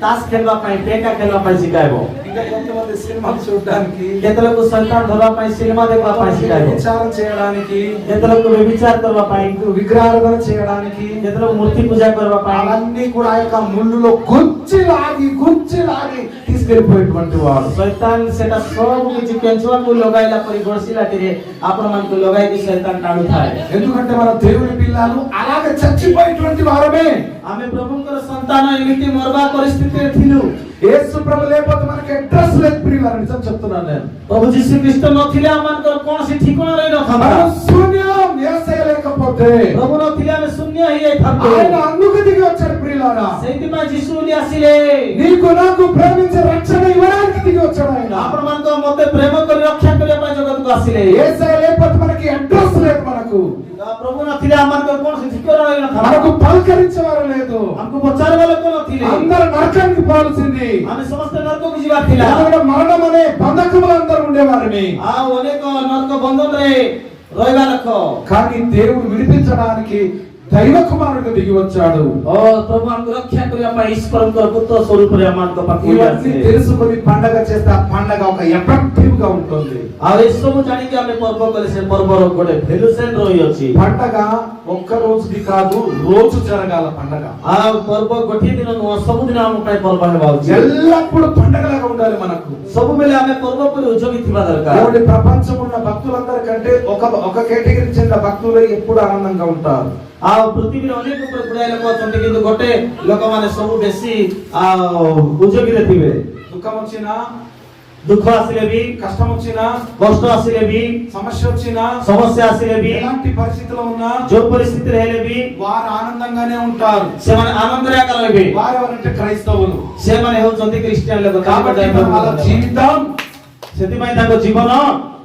ତାସ ଖେଳିବା ପାଇଁ, ଟେକା ଖେଳିବା ପାଇଁ ଶିଖାଇବ। ఇంకా కొంతమంది సినిమాలు చూడడానికి, କେତେ ଲୋକକୁ ଶୈତାନ ଧର୍ମ ପାଇଁ సినిమా ଦେଖିବା ପାଇଁ ଶିଖାଇବ। విచారం చేయడానికి, କେତେ ଲୋକକୁ వ్యభిଚାର କରିବା ପାଇଁ, విగ్రహారాధన చేయడానికి, କେତେ ଲୋକ ମୂର୍ତ୍ତି ପୂଜା କରିବା ପାଇଁ, అవన్నీ కూడా ఆ యొక్క ముళ్ళులో గుచ్చి లాగి తీసుకెళ్ళిపోయేటువంటి వాడు। ଶୈତାନ ସେଟା ସବୁ କିଛି କେଞ୍ଚୁଆକୁ ଲଗାଇଲା ପରି ଗୋସିଲାଟିରେ ଆପଣ ମାନଙ୍କୁ ଲଗାଇକି ଶୈତାନ ଟାଣୁଥାଏ। ఎందుకంటే మన దేవుని పిల్లలు అలాగే చచ్చిపోయేటువంటి వారమే। ଆମେ ପ୍ରଭୁଙ୍କର ସନ୍ତାନ ଏମିତି ମରବା ପରିସ୍ଥିତିରେ ଥିଲୁ। యేసు ప్రభు లేకపోతే మనకి అడ్రస్ లేదు ప్రియులారా, నిజం చెప్తున్నాను నేను। ପ୍ରଭୁ ଯୀଶୁ ଖ୍ରୀଷ୍ଟ ନଥିଲେ ଆମମାନଙ୍କର କୌଣସି ଠିକଣା ରହିନଥାନ୍ତା। మనం శూన్యం, యేసయ్య లేకపోతే। ପ୍ରଭୁ ନଥିଲେ ଆମେ ଶୂନ୍ୟ ହେଇଯାଇଥାନ୍ତୁ। ఆయన అందుకు దిగి వచ్చాడు ప్రియులారా। ସେଇଥିପାଇଁ ଯୀଶୁ ବୋଲି ଆସିଲେ। నీకు నాకు ప్రేమించే రక్షణ ఇవ్వడానికి దిగి వచ్చాడు ఆయన। ଆପଣମାନଙ୍କ ମତେ ପ୍ରେମ କରି ରକ୍ଷା କରିବା ପାଇଁ ଜଗତକୁ ଆସିଲେ। యేసయ్య లేకపోతే మనకి అడ్రస్ లేదు, మనకు ପ୍ରଭୁ ନଥିଲେ ଆମମାନଙ୍କର କୌଣସି ଠିକଣା ରହିନଥାନ୍ତା। మనకు పలకరించేవారు లేదు, ଆମକୁ ପଚାରିବା ଲୋକ ନଥିଲେ। అందరూ నరకానికి పోవాల్సింది। ଆମେ ସମସ୍ତେ ନରକକୁ ଯିବାର ଥିଲା। ఎందుకంటే మరణం అనే బంధకములు అందరూ ఉండేవారిని। ଆଉ ଅନେକ ନରକ ବନ୍ଧନରେ ରହିବା ଲୋକ। కానీ దేవుడు విడిపించడానికి దైవ కుమారుడు దిగి వచ్చాడు। ଓ ପ୍ରଭୁ ଆମକୁ ରକ୍ଷା କରିବା ପାଇଁ ଈଶ୍ୱରଙ୍କର ପୁତ୍ର ସ୍ୱରୂପରେ ଆମମାନଙ୍କ ପାଖକୁ ఇవన్నీ ଆସିଲେ। తెలుసుకొని పండగ చేస్తే ఆ పండగ ఒక ఎఫెక్టివ్ గా ఉంటుంది। ଆଉ ଏସବୁ ଜାଣିକି ଆମେ ପର୍ବ କଲେ ସେ ପର୍ବର ଗୋଟେ ଭ୍ୟାଲୁଏସନ ରହିଅଛି। పండగ ఒక్క రోజుది కాదు, రోజు జరగాల పండగ। ଆଉ ପର୍ବ ଗୋଟିଏ ଦିନ ନୁହଁ, ସବୁଦିନ ଆମ ପାଇଁ ପର୍ବ ହେବା ଉଚିତ। ఎల్లప్పుడూ పండగలాగా ఉండాలి మనకు। ସବୁବେଳେ ଆମେ పర్ବ ପରି ଉଜବି ଥିବା ଦରକାର। దేవుడి ప్రపంచం ఉన్న భక్తులందరికంటే ఒక కేటగిరీ చెందిన భక్తులు ఎప్పుడు ఆనందంగా ఉంటారు। ଆଉ ପୃଥିବୀରେ ଅନେକ ଗୁଡ଼ାଏ ଲୋକ ଅଛନ୍ତି, କିନ୍ତୁ ଗୋଟେ ଲୋକମାନେ ସବୁ ବେଶୀ ଉଜବିରେ ଥିବେ। దుఃఖం వచ్చినా, ଦୁଃଖ ଆସିଲେ ବି, కష్టం వచ్చినా, କଷ୍ଟ ଆସିଲେ ବି, సమస్య వచ్చినా, ସମସ୍ୟା ଆସିଲେ ବି, ఎలాంటి పరిస్థితిలో ఉన్నా ଯୋଉ ପରିସ୍ଥିତିରେ ହେଲେ ବି వారు ఆనందంగానే ఉంటారు। ସେମାନେ ଆନନ୍ଦରେ ଆକା ରହିବେ। వారు ఎవరంటే క్రైస్తవులు। ସେମାନେ ହେଉଛନ୍ତି ଖ୍ରୀଷ୍ଟିଆନ ଲୋକ। కాబట్టి మనం అలా జీవితం, ସେଥିପାଇଁ ତାଙ୍କ ଜୀବନ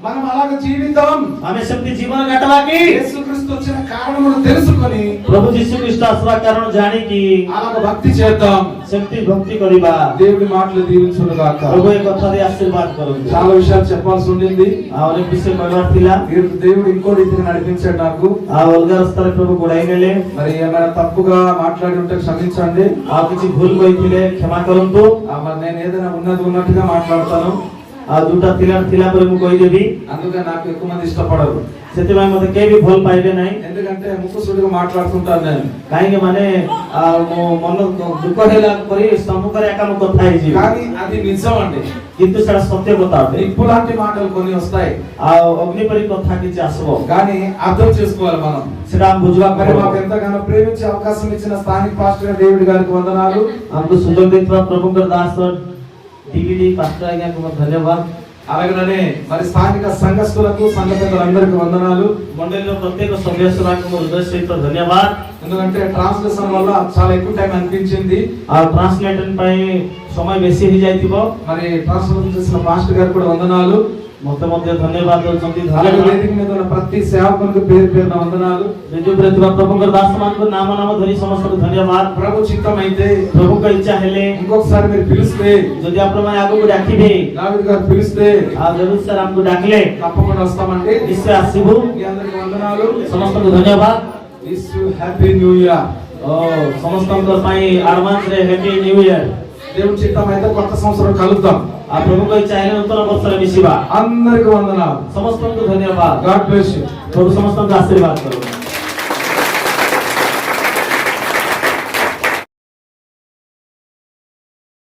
మనం అలాగ జీవితం ଆମେ ସେମିତି ଜୀବନ କାଟବା କି యేసుక్రీస్తు వచ్చిన కారణమును తెలుసుకొని ପ୍ରଭୁ ଯୀଶୁ ଖ୍ରୀଷ୍ଟ ଆସିବା କାରଣ ଜାଣିକି అలాగ భక్తి చేద్దాం। ସେମିତି ଭକ୍ତି କରିବା। దేవుడి మాటలు దీవించును గాక। ପ୍ରଭୁ ଏ କଥାରେ ଆଶୀର୍ବାଦ କରନ୍ତୁ। చాలా విషయాలు చెప్పాల్సి ఉండింది। ଆଉ ଅନେକ ବିଷୟ କହିବାର ଥିଲା। దేవుడు ఇంకో రీతిగా నడిపించాడు నాకు। ଆଉ ଅଲଗା ରାସ୍ତାରେ ପ୍ରଭୁ ଗୋଡ଼ାଇ ନେଲେ। మరి ఏమైనా తప్పుగా మాట్లాడి ఉంటే క్షమించండి। ଆଉ କିଛି ଭୁଲ କହିଥିଲେ କ୍ଷମା କରନ୍ତୁ। మరి నేను ఏదైనా ఉన్నట్టుగా మాట్లాడతాను। ଆଉ ଯୋଉଟା ଥିଲା ପରେ ମୁଁ କହିଦେବି। అందుకే నాకు ఎక్కువ మంది ఇష్టపడరు। ସେଥିପାଇଁ ମତେ କେହି ବି ଭଲ ପାଇବେ ନାହିଁ। ఎందుకంటే ముక్కుసూటిగా మాట్లాడుతుంటాను నేను। କାହିଁକି ମାନେ ମୋ ମନ ଦୁଃଖ ହେଲା ପରି ସମ୍ମୁଖରେ ଏକା ମୁଁ କଥା ହେଇଯିବି। కానీ అది నిజం అండి। କିନ୍ତୁ ସେଟା ସତ୍ୟ କଥା ଅଟେ। నిప్పు లాంటి మాటలు కొన్ని వస్తాయి, ଆଉ ଅଗ୍ନି ପରି କଥା କିଛି ଆସିବ। కానీ అర్థం చేసుకోవాలి మనం। ସେଟା ଆମେ ବୁଝିବା మరి ପଡ଼ିବ। మాకు ఎంతగానో ప్రేమించే అవకాశం ఇచ్చిన స్థానిక పాస్టర్ దేవుడి గారికి వందనాలు। ଆମକୁ ସୁଯୋଗ ଦେଇଥିବା ପ୍ରଭୁଙ୍କର ଦାସ డివిడి పాస్టర్ ଆଜ୍ଞାକୁ ମଧ୍ୟ ଧନ୍ୟବାଦ। అలాగనే మరి స్థానిక సంఘస్థులకు, సంఘ పెద్దలందరికీ వందనాలు। మండలిలో ప్రత్యేక సభ్యత్వానికి హృదయ సహిత ధన్యవాद। ఎందుకంటే ట్రాన్స్లేషన్ వల్ల చాలా ఎక్కువ టైం అనిపించింది। ఆ ట్రాన్స్లేషన్ పై సమయం ବେଶୀ ହେଇଯାଇଥିବ। మరి ట్రాన్స్లేషన్ చేసిన మాస్టర్ గారికి కూడా వందనాలు। ମତେ ମଧ୍ୟ ଧନ୍ୟବାଦ ଦଉଛନ୍ତି। అలాగే వేదిక మీద ఉన్న ప్రతి సేవకునికి పేరు పేరున వందనాలు। ବିଜୁପୁରରେ ଥିବା ପ୍ରଭୁଙ୍କର ଦାସମାନଙ୍କୁ ନାମ ନାମ ଧରି ସମସ୍ତଙ୍କୁ ଧନ୍ୟବାଦ। ప్రభు చిత్తం అయితే ପ୍ରଭୁଙ୍କ ଇଚ୍ଛା ହେଲେ ఇంకొకసారి మీరు పిలిస్తే, ଯଦି ଆପଣମାନେ ଆଗକୁ ଡାକିବେ, దావీదు గారు పిలిస్తే ଆଉ ଯଦି ସାର୍ ଆମକୁ ଡାକିଲେ తప్పకుండా వస్తామండి। ନିଶ୍ଚୟ ଆସିବୁ। మీ అందరికి వందనాలు। ସମସ୍ତଙ୍କୁ ଧନ୍ୟବାଦ। Wish you happy new year. ସମସ୍ତଙ୍କ ପାଇଁ ଆଡଭାନ୍ସରେ ହ୍ୟାପି ନ୍ୟୁ ଇୟର। దేవుని చిత్తం అయితే కొత్త సంవత్సరం కలుద్దాం। ଆଉ ପ୍ରଭୁଙ୍କ ଇଚ୍ଛା ହେଲେ ନୂତନ ବର୍ଷରେ ମିଶିବା। అందరికి వందనాలు। ସମସ୍ତଙ୍କୁ ଧନ୍ୟବାଦ। God bless you. ପ୍ରଭୁ ସମସ୍ତଙ୍କୁ ଆଶୀର୍ବାଦ କରନ୍ତୁ।